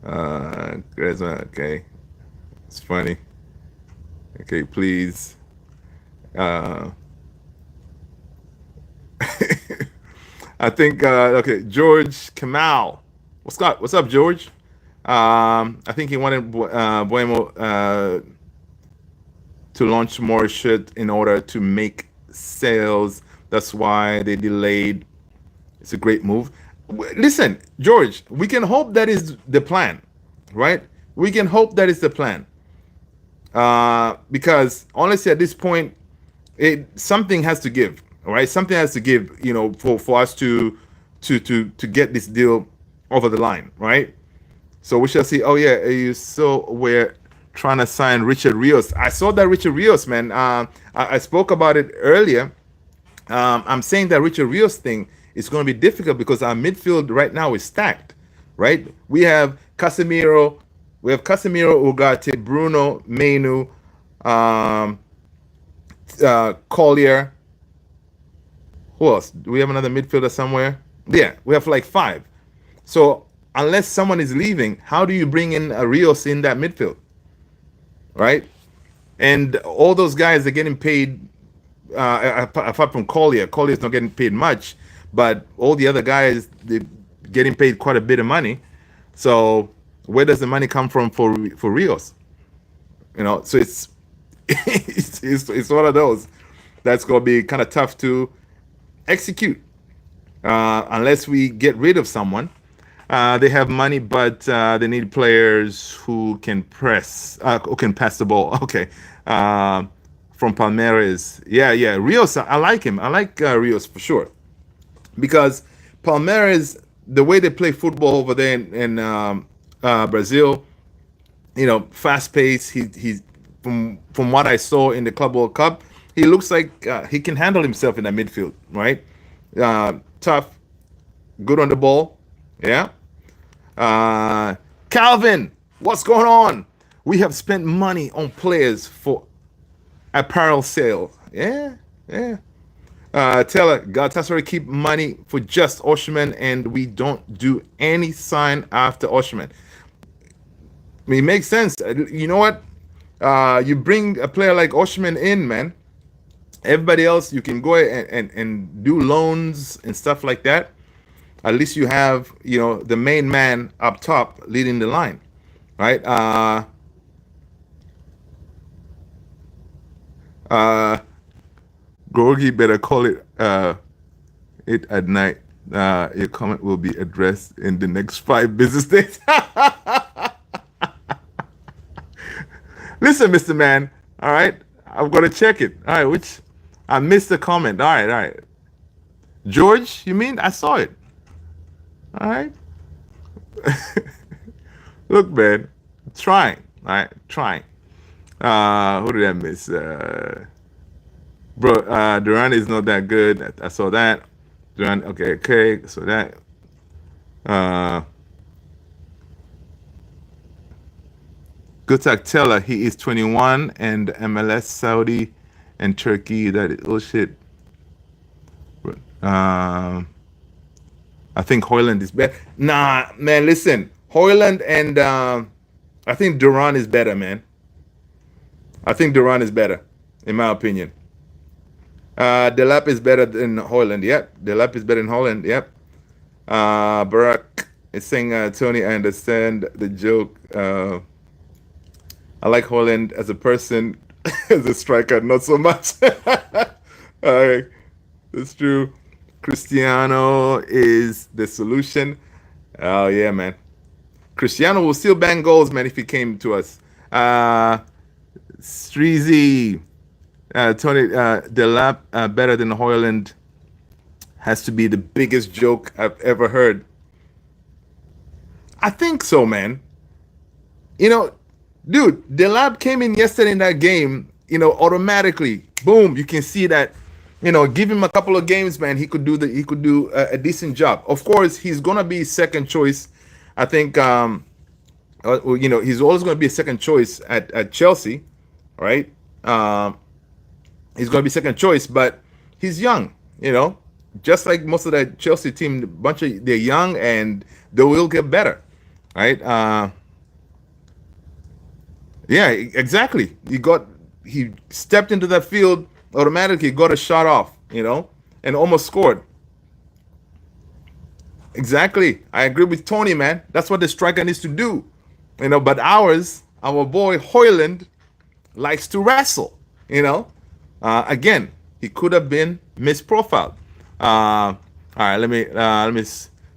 Okay, it's funny. Okay, please. I think okay, George Kamal. What's up, George? I think he wanted Buemo to launch more shit in order to make sales. That's why they delayed. It's a great move. Listen, George, we can hope that is the plan, right? We can hope that is the plan. Because honestly, at this point, something has to give, right? Something has to give, for us to get this deal over the line, right? So we shall see. Oh yeah, so we're trying to sign Richard Rios. I saw that Richard Rios, man. I spoke about it earlier. I'm saying that Richard Rios thing is going to be difficult because our midfield right now is stacked, right? We have Casemiro, Ugarte, Bruno, Menu, Collier. Who else? Do we have another midfielder somewhere? Yeah, we have like 5. So unless someone is leaving, how do you bring in a Rios in that midfield, right? And all those guys are getting paid. Apart from Collier's not getting paid much, but all the other guys, they're getting paid quite a bit of money. So where does the money come from for Rios? So it's it's one of those that's going to be kind of tough to execute unless we get rid of someone. They have money, but they need players who can pass the ball. Okay. From Palmeiras. Yeah. Rios, I like him. I like Rios for sure. Because Palmeiras, the way they play football over there in Brazil, fast paced. He's from what I saw in the Club World Cup, he looks like he can handle himself in that midfield, right? Tough, good on the ball. Yeah. Calvin, what's going on? We have spent money on players for apparel sale. Yeah. Taylor, Galatasaray keep money for just Osimhen, and we don't do any sign after Osimhen. I mean, it makes sense. You know what? You bring a player like Osimhen in, man. Everybody else, you can go and do loans and stuff like that. At least you have, the main man up top leading the line, right? Gorgie better call it at night. Your comment will be addressed in the next 5 business days. listen, Mr. Man. All right, I'm gonna check it. All right, which I missed the comment. All right. George, you mean? I saw it. All right. Look, man, trying. All right, trying. Who did I miss? Duran is not that good. I saw that. Duran, okay. So that. Uh, Gutak Teller, he is 21, and MLS, Saudi, and Turkey. That is, oh shit. Um, I think Hyland is better. Nah, man, listen. Hyland and I think Duran is better, man. I think Duran is better, in my opinion. Delap is better than Hyland. Yep. Delap is better than Hyland. Yep. Barack is saying, Tony, I understand the joke. I like Hyland as a person, as a striker, not so much. That's true. Cristiano is the solution. Oh yeah, man. Cristiano will still bang goals, man, if he came to us. Streezy, Tony, Delap better than Hyland has to be the biggest joke I've ever heard. I think so, man. You know, dude, Delap came in yesterday in that game, automatically, boom, you can see that, give him a couple of games, man, he could do a decent job. Of course, he's gonna be second choice. I think, he's always gonna be a second choice at Chelsea, right? He's gonna be second choice, but he's young, just like most of that Chelsea team. They're young and they will get better, right? Yeah, exactly. He stepped into that field automatically, got a shot off, and almost scored. Exactly. I agree with Tony, man. That's what the striker needs to do. But our boy Hyland likes to wrestle, Again, he could have been misprofiled. All right, let me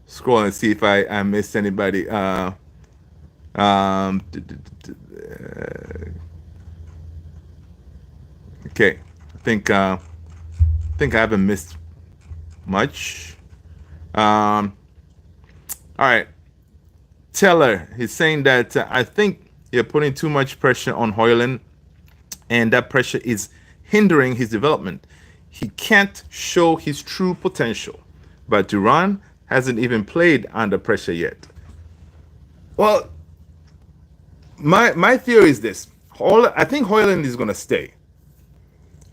scroll and see if I missed anybody. Okay, I think I haven't missed much. All right, Teller, he's saying that I think you're putting too much pressure on Hyland, and that pressure is hindering his development. He can't show his true potential, but Duran hasn't even played under pressure yet. Well, my theory is this: I think Hyland is gonna stay.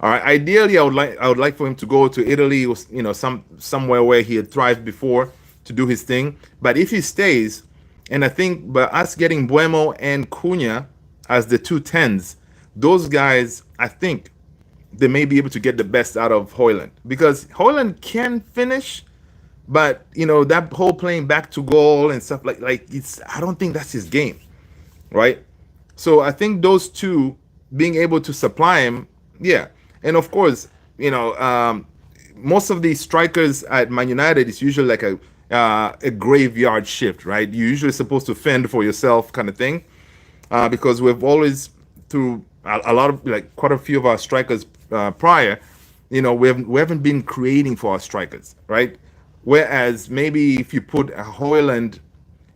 All right. Ideally, I would like for him to go to Italy, or somewhere where he had thrived before to do his thing. But if he stays, and I think by us getting Mbeumo and Cunha as the 2 10s, those guys, I think they may be able to get the best out of Hyland, because Hyland can finish, but that whole playing back to goal and stuff like I don't think that's his game, right? So I think those two being able to supply him, yeah. And of course, most of these strikers at Man United is usually like a graveyard shift, right? You're usually supposed to fend for yourself, kind of thing, because we've always, through a lot of, like, quite a few of our strikers prior, we haven't been creating for our strikers, right? Whereas maybe if you put a Hyland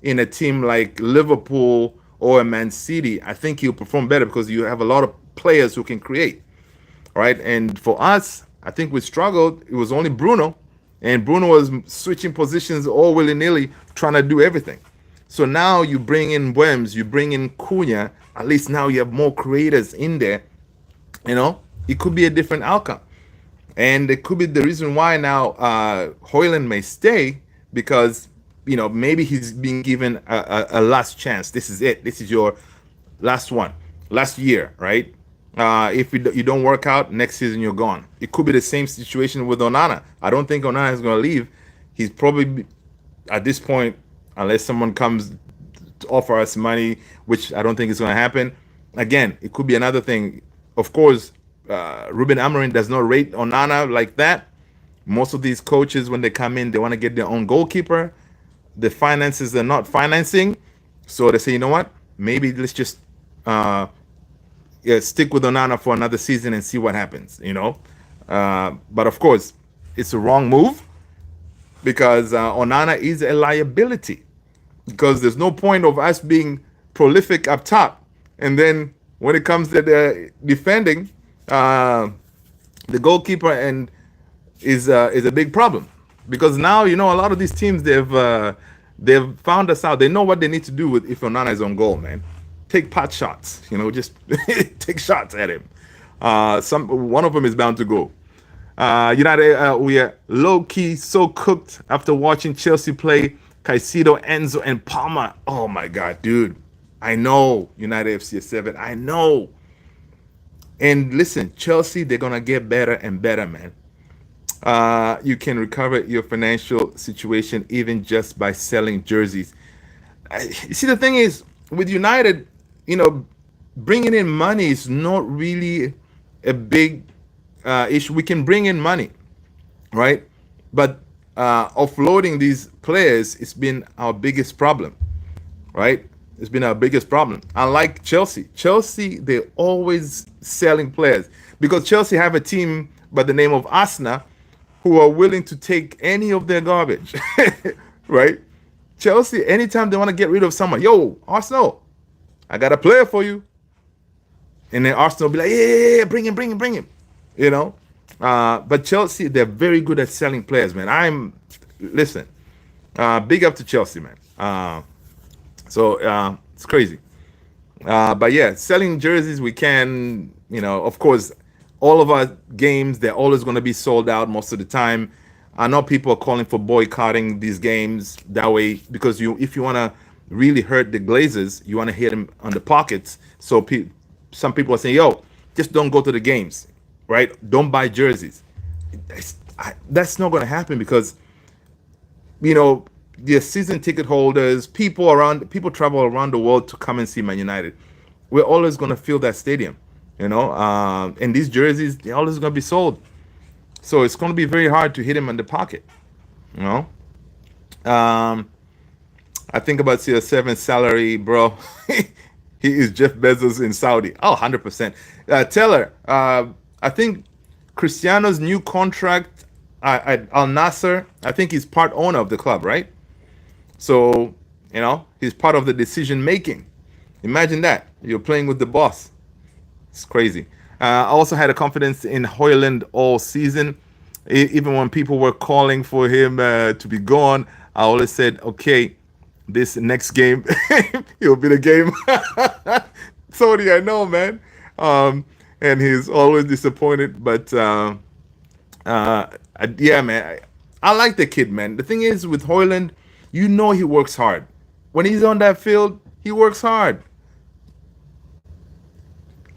in a team like Liverpool or a Man City, I think he'll perform better because you have a lot of players who can create, right? And for us, I think we struggled. It was only Bruno, and Bruno was switching positions all willy-nilly, trying to do everything. So now you bring in Wems, you bring in Cunha. At least now you have more creators in there. It could be a different outcome, and it could be the reason why now Hyland may stay, because maybe he's being given a last chance. This is it. This is your last year, right? If you don't work out, next season you're gone. It could be the same situation with Onana. I don't think Onana is going to leave. He's probably, at this point, unless someone comes to offer us money, which I don't think is going to happen. Again, it could be another thing. Of course, Ruben Amorim does not rate Onana like that. Most of these coaches, when they come in, they want to get their own goalkeeper. The finances are not financing, so they say, you know what? Maybe let's just yeah, stick with Onana for another season and see what happens. But of course, it's a wrong move because Onana is a liability. Because there's no point of us being prolific up top, and then when it comes to the defending, the goalkeeper and is a big problem. Because now a lot of these teams they've found us out. They know what they need to do with if Onana is on goal, man. Take pot shots, just take shots at him. One of them is bound to go. United, we are low key so cooked after watching Chelsea play Caicedo, Enzo, and Palmer. Oh my God, dude! I know United FC is 7. I know. And listen, Chelsea, they're gonna get better and better, man. You can recover your financial situation even just by selling jerseys. You see, the thing is with United, bringing in money is not really a big issue. We can bring in money, right? But offloading these players has been our biggest problem, right? It's been our biggest problem. Unlike Chelsea, they're always selling players because Chelsea have a team by the name of Arsenal who are willing to take any of their garbage, right? Chelsea, anytime they want to get rid of someone, yo, Arsenal, I got a player for you. And then Arsenal will be like, yeah, bring him. But Chelsea, they're very good at selling players, man. Listen, big up to Chelsea, man. So it's crazy. But yeah, selling jerseys, we can, of course, all of our games, they're always going to be sold out most of the time. I know people are calling for boycotting these games that way because if you want to really hurt the Glazers, you want to hit them on the pockets. So some people are saying, yo, just don't go to the games, right? Don't buy jerseys. That's not going to happen because, the season ticket holders, people travel around the world to come and see Man United. We're always going to fill that stadium, and these jerseys, they're always going to be sold. So it's going to be very hard to hit him in the pocket, I think about CR7's salary, bro. He is Jeff Bezos in Saudi. Oh, 100%. Teller, I think Cristiano's new contract at Al Nasser, I think he's part owner of the club, right? So, he's part of the decision making. Imagine that. You're playing with the boss. It's crazy. I also had a confidence in Hyland all season. Even when people were calling for him to be gone, I always said, okay, this next game, it'll be the game. Sorry, I know, man. And he's always disappointed. But yeah, man, I like the kid, man. The thing is with Hyland, he works hard. When he's on that field, he works hard.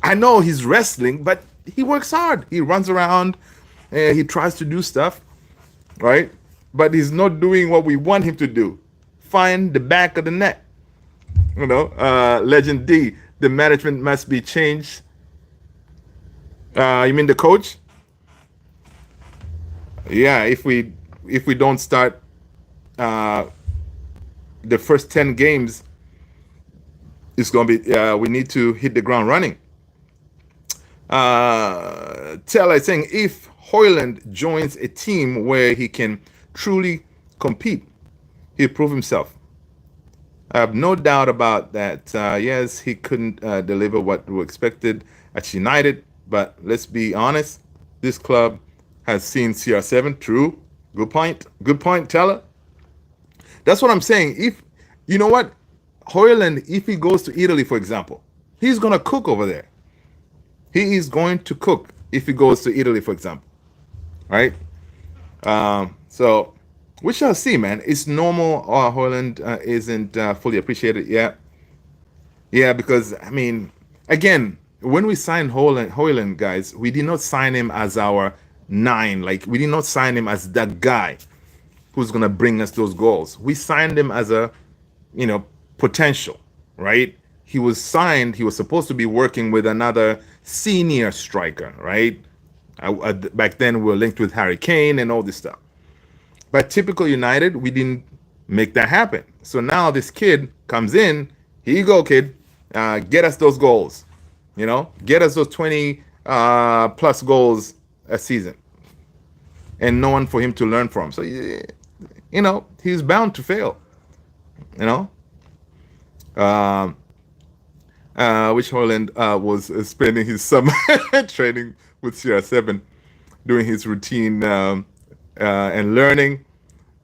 I know he's wrestling, but he works hard. He runs around, he tries to do stuff, right? But he's not doing what we want him to do. Find the back of the net. Legend D, the management must be changed. You mean the coach? Yeah, if we don't start the first 10 games, it's gonna be we need to hit the ground running. Taylor is saying if Hyland joins a team where he can truly compete, he'll prove himself. I have no doubt about that. Yes, he couldn't deliver what we expected at United, but let's be honest, this club has seen CR7. True. Good point, Teller. That's what I'm saying. If you know what, Hyland, if he goes to Italy, for example, he's gonna cook over there. He is going to cook if he goes to Italy, for example, right? So we shall see, man. It's normal. Hyland isn't fully appreciated yet. Yeah, because I mean, again, when we signed Hyland, guys, we did not sign him as our 9. Like we did not sign him as that guy who's gonna bring us those goals. We signed him as a, potential, right? He was signed. He was supposed to be working with another senior striker, right? Back then, we were linked with Harry Kane and all this stuff. But typical United, we didn't make that happen. So now this kid comes in. Here you go, kid. Get us those goals. Get us those 20 plus goals a season, and no one for him to learn from. So he's bound to fail. You know, um, which Holland was spending his summer training with CR7, doing his routine and learning.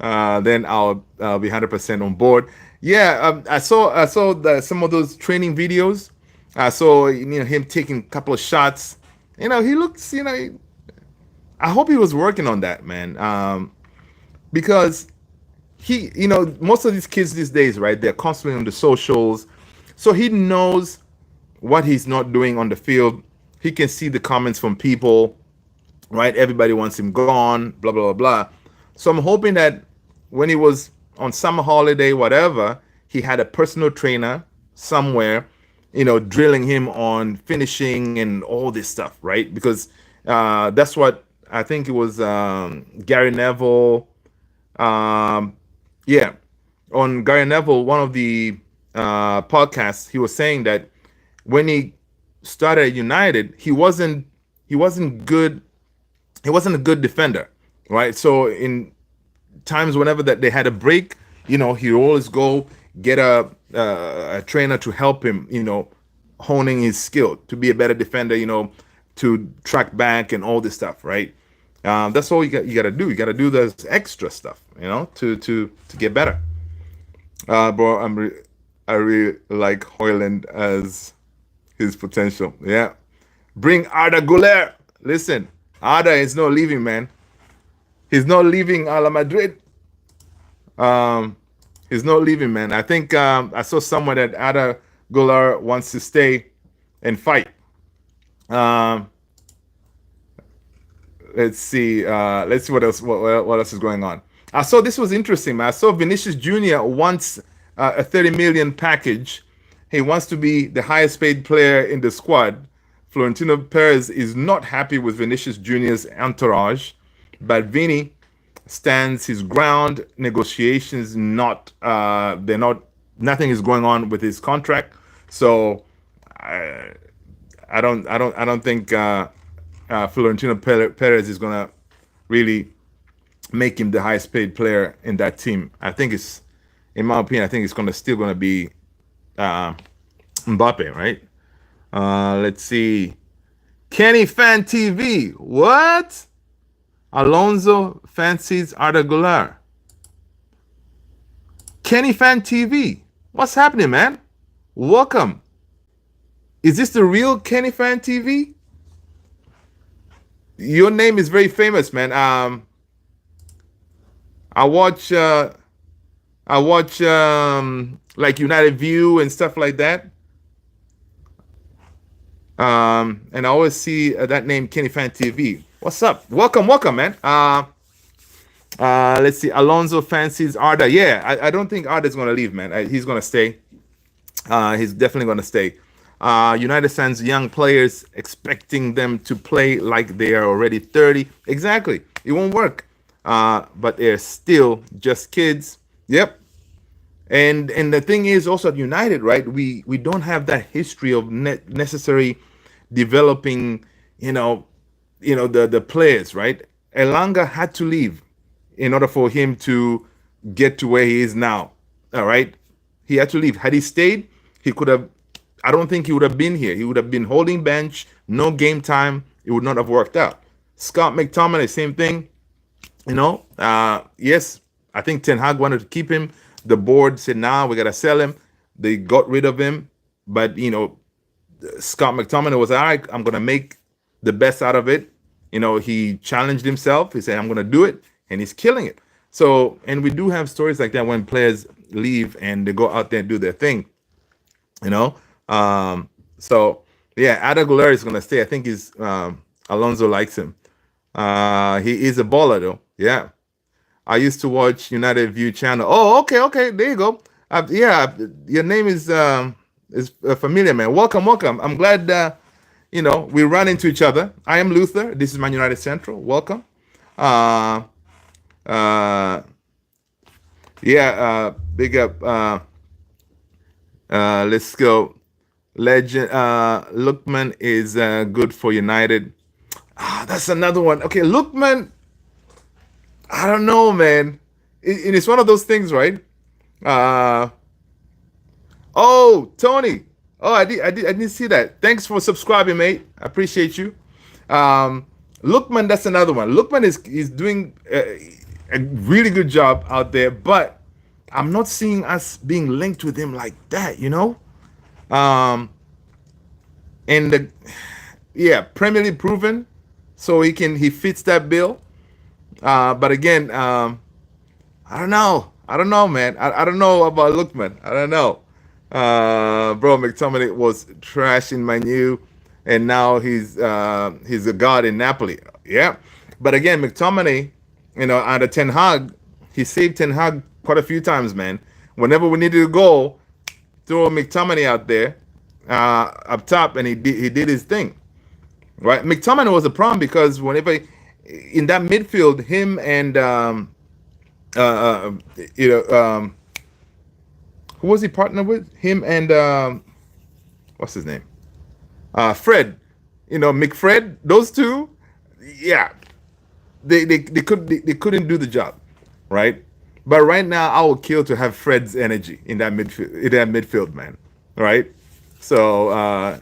Then I'll be 100% on board. Yeah, I saw some of those training videos. I saw him taking a couple of shots. He looks. I hope he was working on that, man. Because most of these kids these days, right? They're constantly on the socials, so he knows what he's not doing on the field. He can see the comments from people, right? Everybody wants him gone, blah blah blah blah. So I'm hoping that when he was on summer holiday, whatever, he had a personal trainer somewhere, drilling him on finishing and all this stuff, right? Because that's what I think it was Gary Neville. Um, yeah, on Gary Neville, one of the podcasts, he was saying that when he started at United, he wasn't good. He wasn't a good defender, right? So in times whenever that they had a break, he always go get a trainer to help him, honing his skill to be a better defender, to track back and all this stuff, right? That's all you got to do. You got to do this extra stuff, to get better. Bro, I really like Hoyland as his potential. Yeah, bring Arda Güler. Listen, Arda is not leaving, man. He's not leaving Ala Madrid. Um, he's not leaving, man. I think I saw somewhere that Arda Güler wants to stay and fight. Um, let's see. Let's see what else. What else is going on? I saw this was interesting, man. I saw Vinicius Junior wants a 30 million package. He wants to be the highest paid player in the squad. Florentino Perez is not happy with Vinicius Junior's entourage, but Vini stands his ground. Negotiations not they're not nothing is going on with his contract. So I don't think Florentino Perez is gonna really make him the highest paid player in that team. I think it's, in my opinion, I think it's still gonna be uh, Mbappe, right? Let's see. Kenny Fan TV. What? Alonso fancies Arda Güler. Kenny Fan TV. What's happening, man? Welcome. Is this the real Kenny Fan TV? Your name is very famous, man. I watch like United View and stuff like that. And I always see that name, Kenny Fan TV. What's up? Welcome, man. Let's see. Alonso fancies Arda. Yeah, I don't think Arda's gonna leave, man. He's gonna stay. He's definitely gonna stay. United sends young players, expecting them to play like they are already 30. Exactly. It won't work. But they're still just kids. Yep. And the thing is also at United, right? We don't have that history of necessary developing, the players, right? Elanga had to leave in order for him to get to where he is now. All right, he had to leave. Had he stayed, he could have. I don't think he would have been here. He would have been holding bench, no game time. It would not have worked out. Scott McTominay, same thing. Yes, I think Ten Hag wanted to keep him. The board said, "Nah, we gotta sell him." They got rid of him, but Scott McTominay was all right. I'm gonna make the best out of it. He challenged himself. He said, "I'm gonna do it," and he's killing it. So, and we do have stories like that when players leave and they go out there and do their thing. You know, so yeah, Ada Güler is gonna stay. I think he's Alonso likes him. He is a baller though. Yeah. I used to watch United View channel. Oh, okay. There you go. Yeah, your name is familiar, man. Welcome. I'm glad we run into each other. I am Luther. This is Man United Central. Welcome. Uh, uh, yeah. Big up. Let's go. Legend Lookman is good for United. That's another one. Okay, Lookman, I don't know, man. It's one of those things, right? Uh oh, Tony. Oh, I didn't see that. Thanks for subscribing, mate. I appreciate you. Um Lookman, that's another one. Lookman is doing a really good job out there, but I'm not seeing us being linked with him like that, you know? Um and the yeah, Premier League proven, so he fits that bill. But again, I don't know, man. I don't know about Lookman. I don't know. Bro, McTominay was trash in Manu, and now he's a god in Napoli. Yeah, but again, McTominay, under Ten Hag, he saved Ten Hag quite a few times, man. Whenever we needed a goal, throw McTominay out there, up top, and he did his thing. Right, McTominay was a problem because whenever in that midfield, him and uh, uh, you know, who was he partnered with? Him and what's his name? Fred. McFred. Those two, yeah, they couldn't do the job, right? But right now, I would kill to have Fred's energy in that midfield, man. Right? So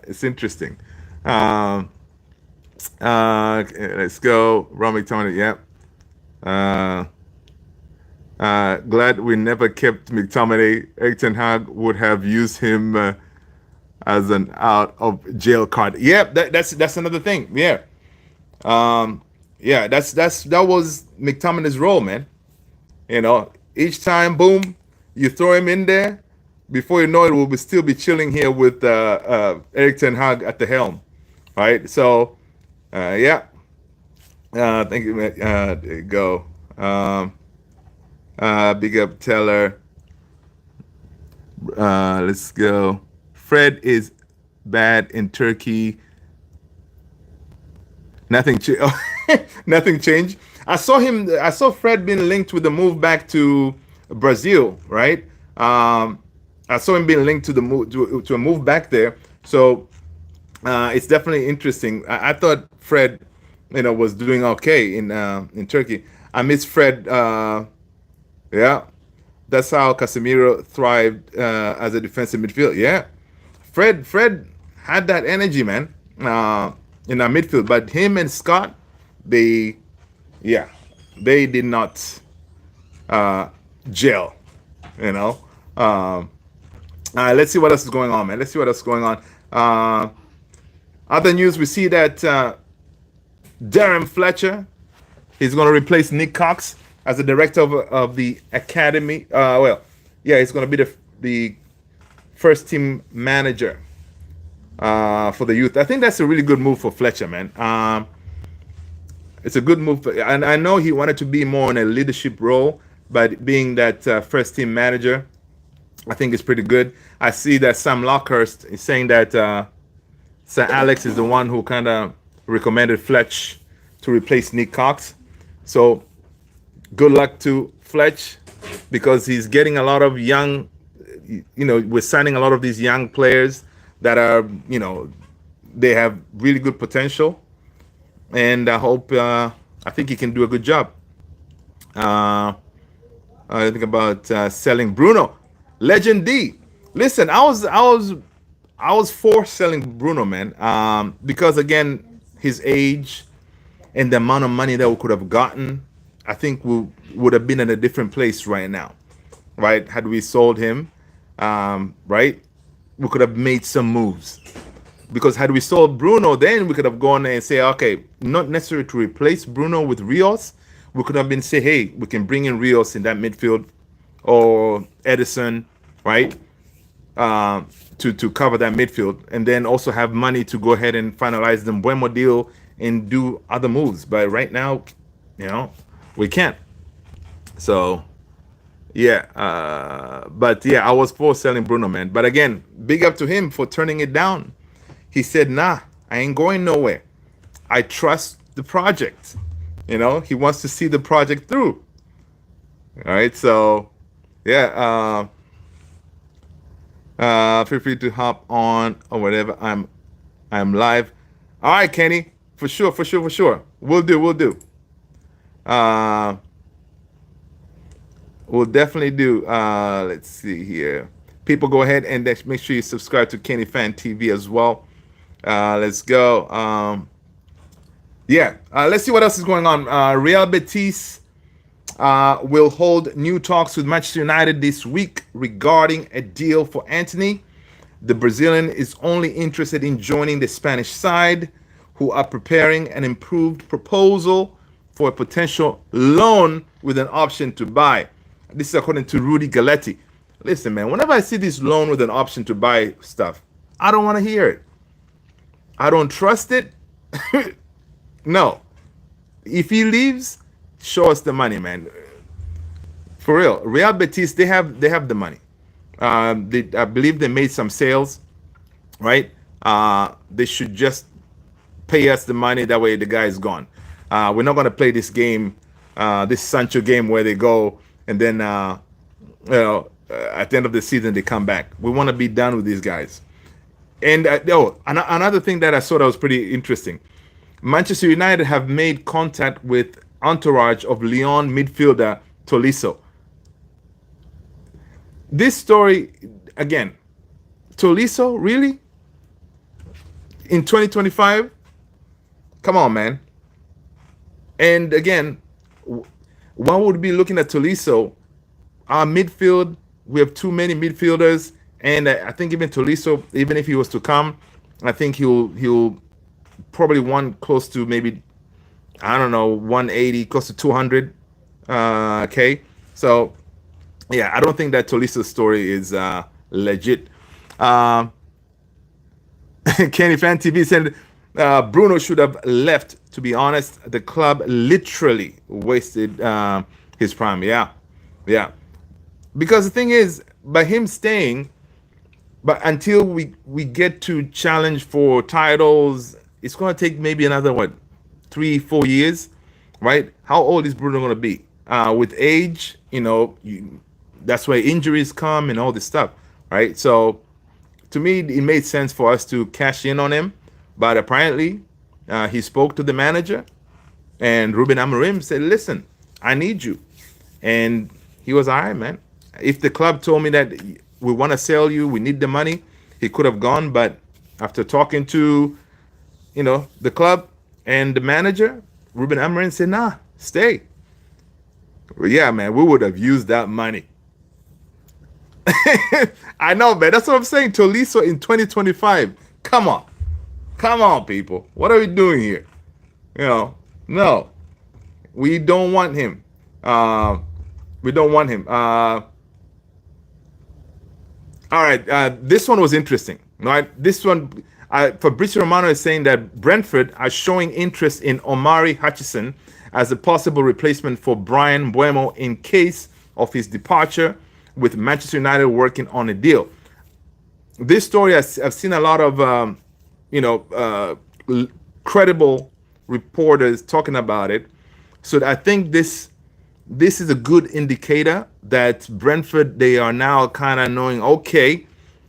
it's interesting. Um, okay, let's go. Ron McTominay. Yep. Glad we never kept McTominay. Erik ten Hag would have used him as an out of jail card. Yep, that's another thing. Yeah. Yeah, that was McTominay's role, man. Each time, boom, you throw him in there. Before you know it, we'll still be chilling here with Erik ten Hag at the helm, right? So, yeah. Thank you, man. There you go. Big up Teller. Let's go. Fred is bad in Turkey. Nothing nothing changed. I saw Fred being linked with the move back to Brazil, right? I saw him being linked to the move to a move back there. So it's definitely interesting. I thought Fred, was doing okay in Turkey. I miss Fred. Yeah, that's how Casemiro thrived as a defensive midfield. Yeah, Fred had that energy, man, in our midfield. But him and Scott, they, yeah, they did not gel. You know. Let's see what else is going on, man. Let's see what else is going on. Other news: we see that Darren Fletcher is going to replace Nick Cox as the director of the academy. He's going to be the first team manager for the youth. I think that's a really good move for Fletcher, man. It's a good move, and I know he wanted to be more in a leadership role, but being that first team manager, I think it's pretty good. I see that Sam Lockhurst is saying that Sir Alex is the one who kind of recommended Fletch to replace Nick Cox. So good luck to Fletch, because he's getting a lot of young, we're signing a lot of these young players that are, they have really good potential. And I think he can do a good job. I think about selling Bruno. Legend D. Listen, I was for selling Bruno, man, because again, his age and the amount of money that we could have gotten, I think we would have been in a different place right now, right? Had we sold him, right, we could have made some moves. Because had we sold Bruno, then we could have gone and say, okay, not necessarily to replace Bruno with Rios. We could have been say, hey, we can bring in Rios in that midfield, or Edison, right, to cover that midfield, and then also have money to go ahead and finalize the Mbeumo deal and do other moves. But right now, we can't. So, yeah. But yeah, I was for selling Bruno, man. But again, big up to him for turning it down. He said, nah, I ain't going nowhere. I trust the project. He wants to see the project through. All right. So, yeah. Feel free to hop on or whatever. I'm live. All right, Kenny. For sure, for sure, for sure. We'll do, we'll do. Uh we'll definitely do. Let's see here. People go ahead and make sure you subscribe to Kenny Fan TV as well. Let's go. Yeah. Let's see what else is going on. Real Betis will hold new talks with Manchester United this week regarding a deal for Anthony. The Brazilian is only interested in joining the Spanish side, who are preparing an improved proposal for a potential loan with an option to buy. This is according to Rudy Galetti. Listen, man, whenever I see this loan with an option to buy stuff, I don't want to hear it. I don't trust it. No. If he leaves, show us the money, man. For real, Real Betis, they have the money. I believe they made some sales, right? They should just pay us the money. That way, the guy is gone. We're not going to play this game, this Sancho game, where they go and then, at the end of the season they come back. We want to be done with these guys. And another thing that I saw that was pretty interesting. Manchester United have made contact with entourage of Lyon midfielder Tolisso. This story, again, Tolisso, really? In 2025? Come on, man. And again, one would be looking at Tolisso. Our midfield, we have too many midfielders. And I think even Tolisso, even if he was to come, I think he'll probably want close to maybe, I don't know, 180, close to 200 K. So, yeah, I don't think that Tolisso's story is legit. Kenny Fan TV said Bruno should have left. To be honest, the club literally wasted his prime. Yeah, yeah. Because the thing is, by him staying, but until we get to challenge for titles, it's going to take maybe another, 3-4 years, right? How old is Bruno going to be? With age, that's where injuries come and all this stuff, right? So to me, it made sense for us to cash in on him. But apparently, he spoke to the manager, and Ruben Amorim said, listen, I need you. And he was all right, man. If the club told me that we want to sell you, we need the money, he could have gone. But after talking to, the club and the manager, Ruben Amorim said, nah, stay. Well, yeah, man, we would have used that money. I know, man. That's what I'm saying. Tolisso in 2025. Come on. Come on, people. What are we doing here? No. We don't want him. We don't want him. All right. This one was interesting. Right? This one, Fabrizio Romano is saying that Brentford are showing interest in Omari Hutchison as a possible replacement for Brian Mbeumo in case of his departure, with Manchester United working on a deal. This story, I've seen a lot of, credible reporters talking about it. So I think this is a good indicator that Brentford, they are now kind of knowing, okay,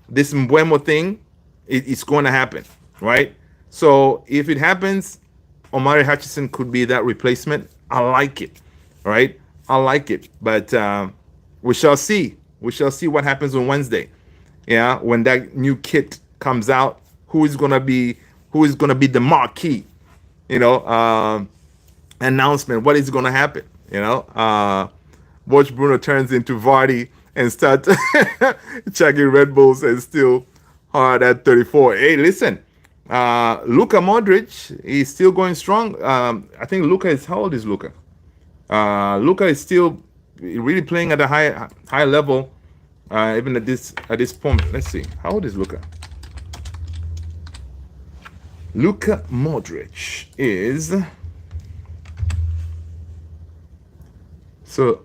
this Mbeumo thing, it's going to happen, right? So if it happens, Omari Hutchison could be that replacement. I like it, right? I like it, but we shall see. We shall see what happens on Wednesday. Yeah, when that new kit comes out, who is gonna be the marquee? Announcement. What is gonna happen? Watch Bruno turns into Vardy and start chugging Red Bulls and still hard at 34. Hey, listen, Luka Modric is still going strong. I think Luka is, how old is Luka? Luka is still really playing at a high level, even at this point. Let's see, how old is Luka? Luka Modric is, so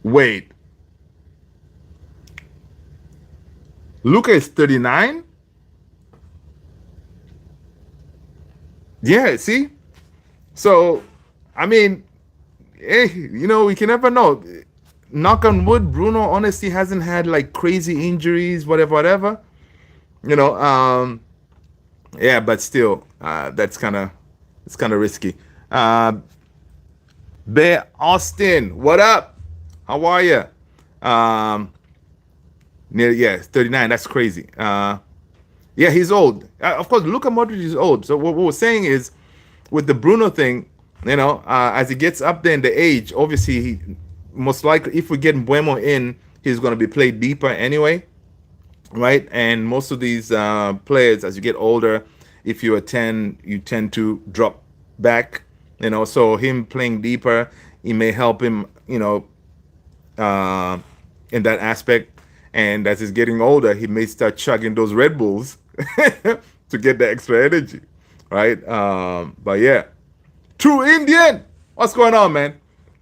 wait, Luka is 39. Yeah, see? So, I mean, we can never know. Knock on wood, Bruno honestly hasn't had like crazy injuries, whatever, whatever. You know, yeah, but still, that's kind of risky. Uh, Bear Austin, what up? How are you? Um, yeah, 39. That's crazy. Yeah, he's old. Of course, Luka Modric is old. So what we're saying is, with the Bruno thing, as he gets up there in the age, obviously, most likely, if we get Mbeumo in, he's going to be played deeper anyway, right? And most of these players, as you get older, if you're a 10, you tend to drop back, So him playing deeper, it may help him, uh, in that aspect. And as he's getting older, he may start chugging those Red Bulls to get the extra energy, right? But yeah, true Indian. What's going on, man?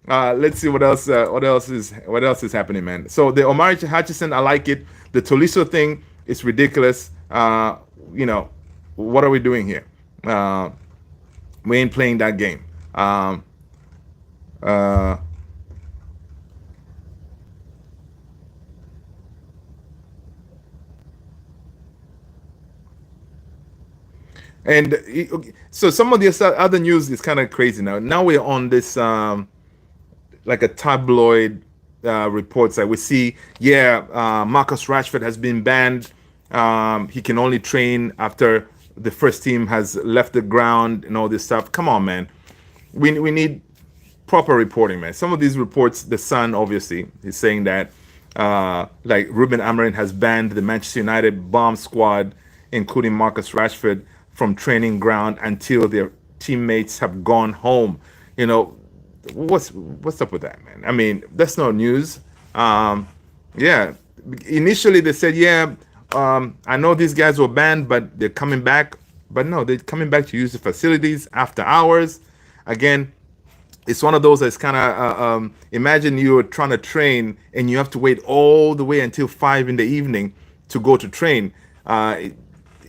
Let's see what else. What else is happening, man? So the Omar Hutchison, I like it. The Tolisso thing is ridiculous. You know, what are we doing here? We ain't playing that game. Uh, And so some of the other news is kind of crazy now. Now we're on this like a tabloid reports that we see. Yeah, Marcus Rashford has been banned. He can only train after the first team has left the ground and all this stuff. Come on, man. We need proper reporting, man. Some of these reports, the Sun obviously is saying that like Ruben Amorim has banned the Manchester United bomb squad, including Marcus Rashford, from training ground until their teammates have gone home. You know, what's up with that, man? I mean, that's no news. Yeah, initially they said, yeah, I know these guys were banned, but they're coming back. But no, they're coming back to use the facilities after hours. Again, it's one of those that's kind of imagine you're trying to train and you have to wait all the way until 5 in the evening to go to train.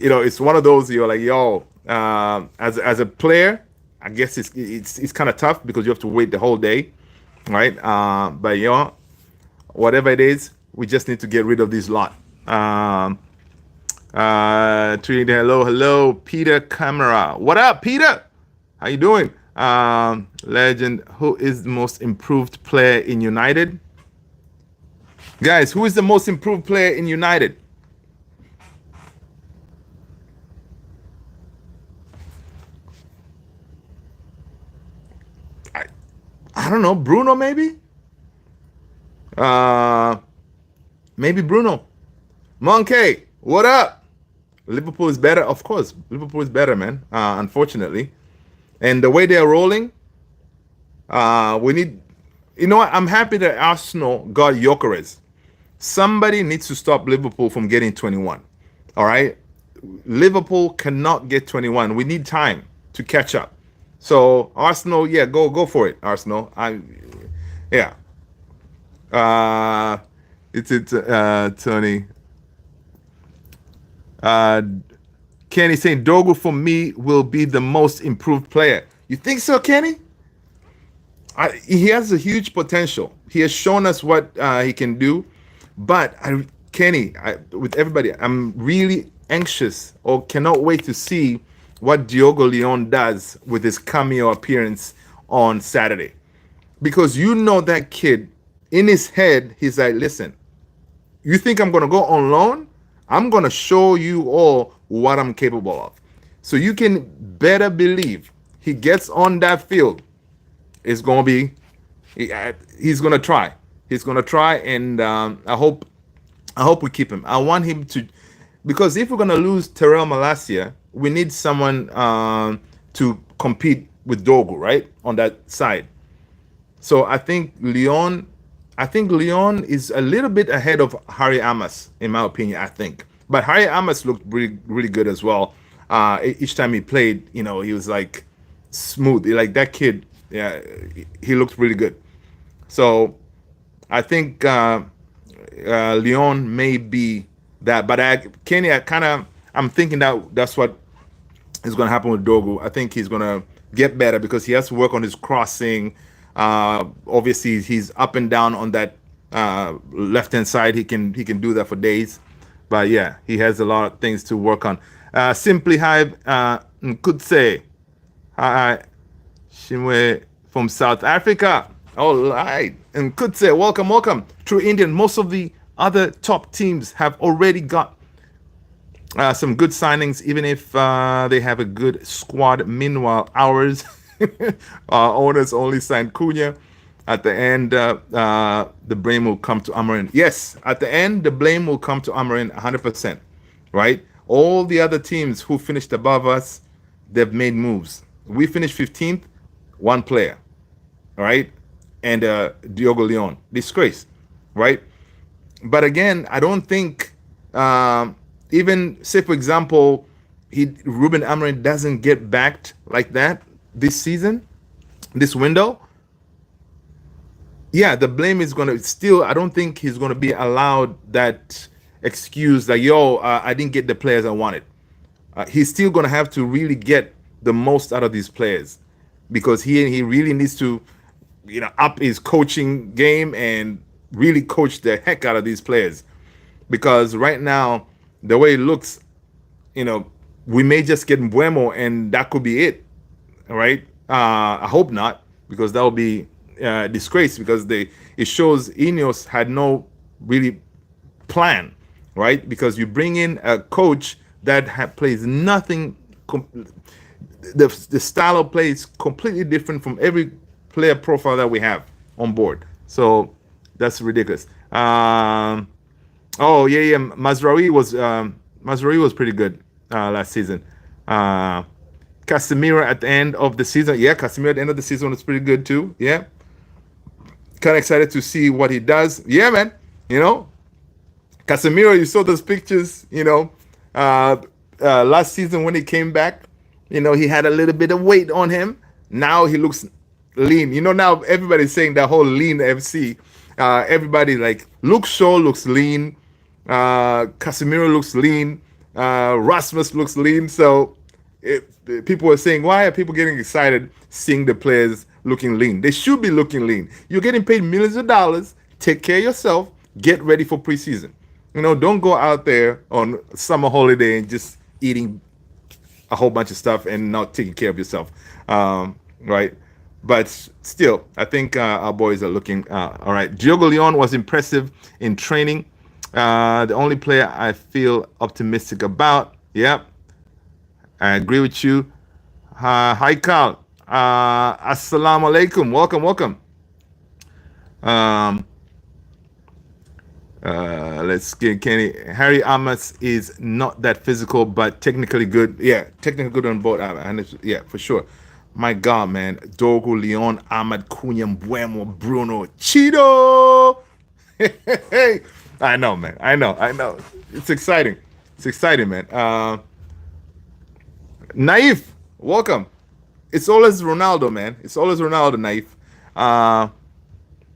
It's one of those you're like, yo, as a player, I guess it's kind of tough because you have to wait the whole day, right? But whatever it is, we just need to get rid of this lot. Trinity, hello, Peter Camera. What up, Peter? How you doing? Legend, who is the most improved player in United? Guys, who is the most improved player in United? I don't know, Bruno maybe? Uh, Maybe Bruno. Monkey, what up? Liverpool is better, of course. Liverpool is better, man. Unfortunately, and the way they're rolling, we need. You know what? I'm happy that Arsenal got Gyökeres. Somebody needs to stop Liverpool from getting 21. All right, Liverpool cannot get 21. We need time to catch up. So Arsenal, yeah, go for it, Arsenal. Yeah. Uh, it's Tony. Uh, Kenny saying Dogu for me will be the most improved player. You think so, Kenny? He has a huge potential. He has shown us what he can do. But Kenny, with everybody, I'm really anxious or cannot wait to see what Diogo Leon does with his cameo appearance on Saturday. Because that kid, in his head, he's like, listen, you think I'm going to go on loan? I'm going to show you all what I'm capable of. So you can better believe he gets on that field. It's going to be, he's going to try. He's going to try, and I hope we keep him. I want him to, because if we're going to lose Terrell Malacia, we need someone to compete with Dogu, right, on that side. So I think Leon is a little bit ahead of Harry Amos, in my opinion, I think. But Harry Amos looked really, really good as well. Each time he played, he was like smooth. Like that kid, yeah, he looked really good. So I think Leon may be that. But Kenny, I'm thinking that's what is going to happen with Dogu. I think he's going to get better because he has to work on his crossing. Obviously, he's up and down on that left hand side. He can do that for days. But yeah, he has a lot of things to work on. Simply Hive could say hi, Shimwe from South Africa. All right, and could say welcome, welcome. True Indian. Most of the other top teams have already got some good signings, even if they have a good squad. Meanwhile, ours, our owners only signed Cunha. At the end, the blame will come to Amarin. Yes, at the end, the blame will come to Amarin 100%, right? All the other teams who finished above us, they've made moves. We finished 15th, one player, all right? And Diogo Leon, disgrace, right? But again, I don't think, even say for example, Ruben Amorim doesn't get backed like that this season, this window. Yeah, the blame is gonna still. I don't think he's gonna be allowed that excuse like, "Yo, I didn't get the players I wanted." He's still gonna have to really get the most out of these players because he really needs to, up his coaching game and really coach the heck out of these players. Because right now, the way it looks, we may just get Mbeumo and that could be it. All right. I hope not, because that will be disgrace, because it shows Ineos had no really plan, right? Because you bring in a coach that plays nothing. The style of play is completely different from every player profile that we have on board. So that's ridiculous. Oh yeah. Mazraoui was pretty good last season. Casemiro at the end of the season. Yeah, Casemiro at the end of the season was pretty good too. Yeah. Kind of excited to see what he does. Yeah, man. Casemiro, you saw those pictures, last season when he came back, he had a little bit of weight on him. Now he looks lean. Now everybody's saying that whole lean FC. Everybody like Luke Shaw looks lean. Casemiro looks lean. Rasmus looks lean. So people are saying, why are people getting excited seeing the players looking lean? They should be looking lean. You're getting paid millions of dollars. Take care of yourself. Get ready for preseason. Don't go out there on summer holiday and just eating a whole bunch of stuff and not taking care of yourself. Right? But still, I think our boys are looking all right. Diogo Leon was impressive in training. The only player I feel optimistic about. Yep. I agree with you. Hi, Carl. Assalamu alaikum. Welcome. Let's get Kenny. Harry Amos is not that physical, but technically good. Yeah, technically good on board. Yeah, for sure. My God, man. Dogo, Leon, Ahmad, Cunha, Mbeumo, Bruno, Cheeto. Hey, I know, man. I know. It's exciting. Man. Naif, welcome. It's always Ronaldo, man. It's always Ronaldo, Naif.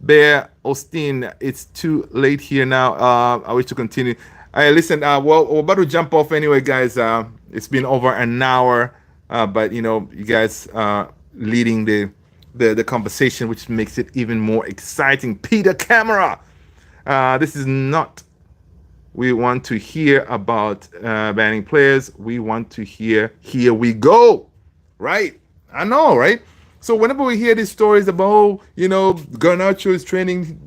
Bear Austin, it's too late here now. I wish to continue. Listen, well, we're about to jump off anyway, guys. It's been over an hour, but you guys are leading the conversation, which makes it even more exciting. Peter Camera, this is not. We want to hear about banning players. We want to hear. Here we go, right? I know, right? So whenever we hear these stories about, Garnacho is training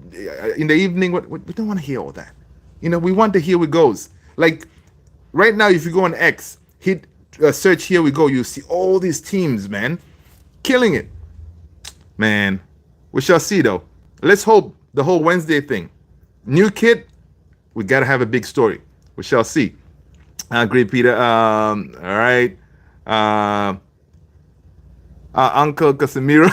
in the evening, we don't want to hear all that. We want to hear where it goes. Like right now, if you go on X, hit search here we go, you see all these teams, man, killing it. Man, we shall see though. Let's hope the whole Wednesday thing. New kid, we got to have a big story. We shall see. I agree, Peter. All right. Uncle Casemiro,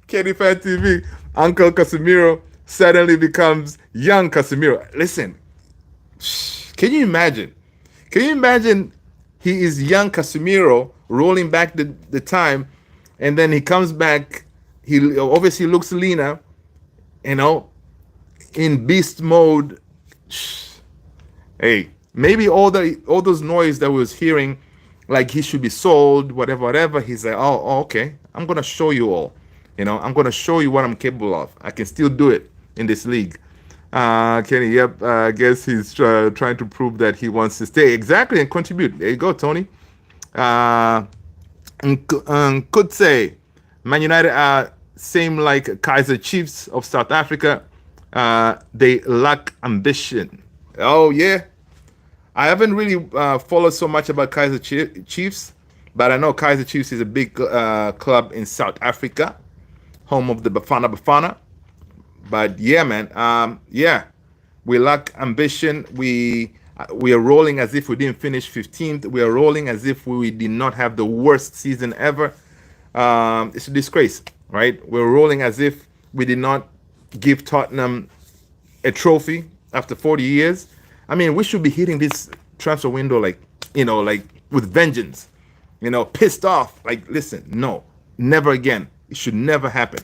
Kenny Fan TV. Uncle Casemiro suddenly becomes young Casemiro. Listen, can you imagine? He is young Casemiro rolling back the time, and then he comes back. He obviously looks leaner, in beast mode. Hey, maybe all those noise that we was hearing, like he should be sold, whatever. He's like, oh, okay, I'm gonna show you all, You know, I'm going to show you what I'm capable of. I can still do it in this league. Kenny, yep. I guess he's trying to prove that he wants to stay. Exactly, and contribute. There you go, Tony. Could say Man United are same like Kaiser Chiefs of South Africa. They lack ambition. Oh, yeah. I haven't really followed so much about Kaiser Chiefs, but I know Kaiser Chiefs is a big club in South Africa, home of the Bafana. But yeah, man, yeah, we lack ambition. We are rolling as if we didn't finish 15th. We are rolling as if we did not have the worst season ever. It's a disgrace, right? We're rolling as if we did not give Tottenham a trophy after 40 years. I mean, we should be hitting this transfer window like, like with vengeance, pissed off. Like, listen, no, never again. It should never happen,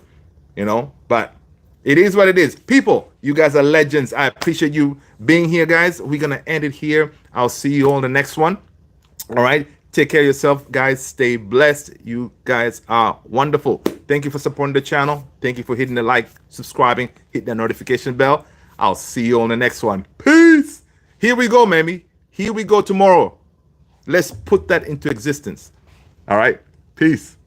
but it is what it is. People, you guys are legends. I appreciate you being here, guys. We're going to end it here. I'll see you all in the next one. All right. Take care of yourself, guys. Stay blessed. You guys are wonderful. Thank you for supporting the channel. Thank you for hitting the like, subscribing, hit that notification bell. I'll see you on the next one. Peace. Here we go, mammy. Here we go tomorrow. Let's put that into existence. All right. Peace.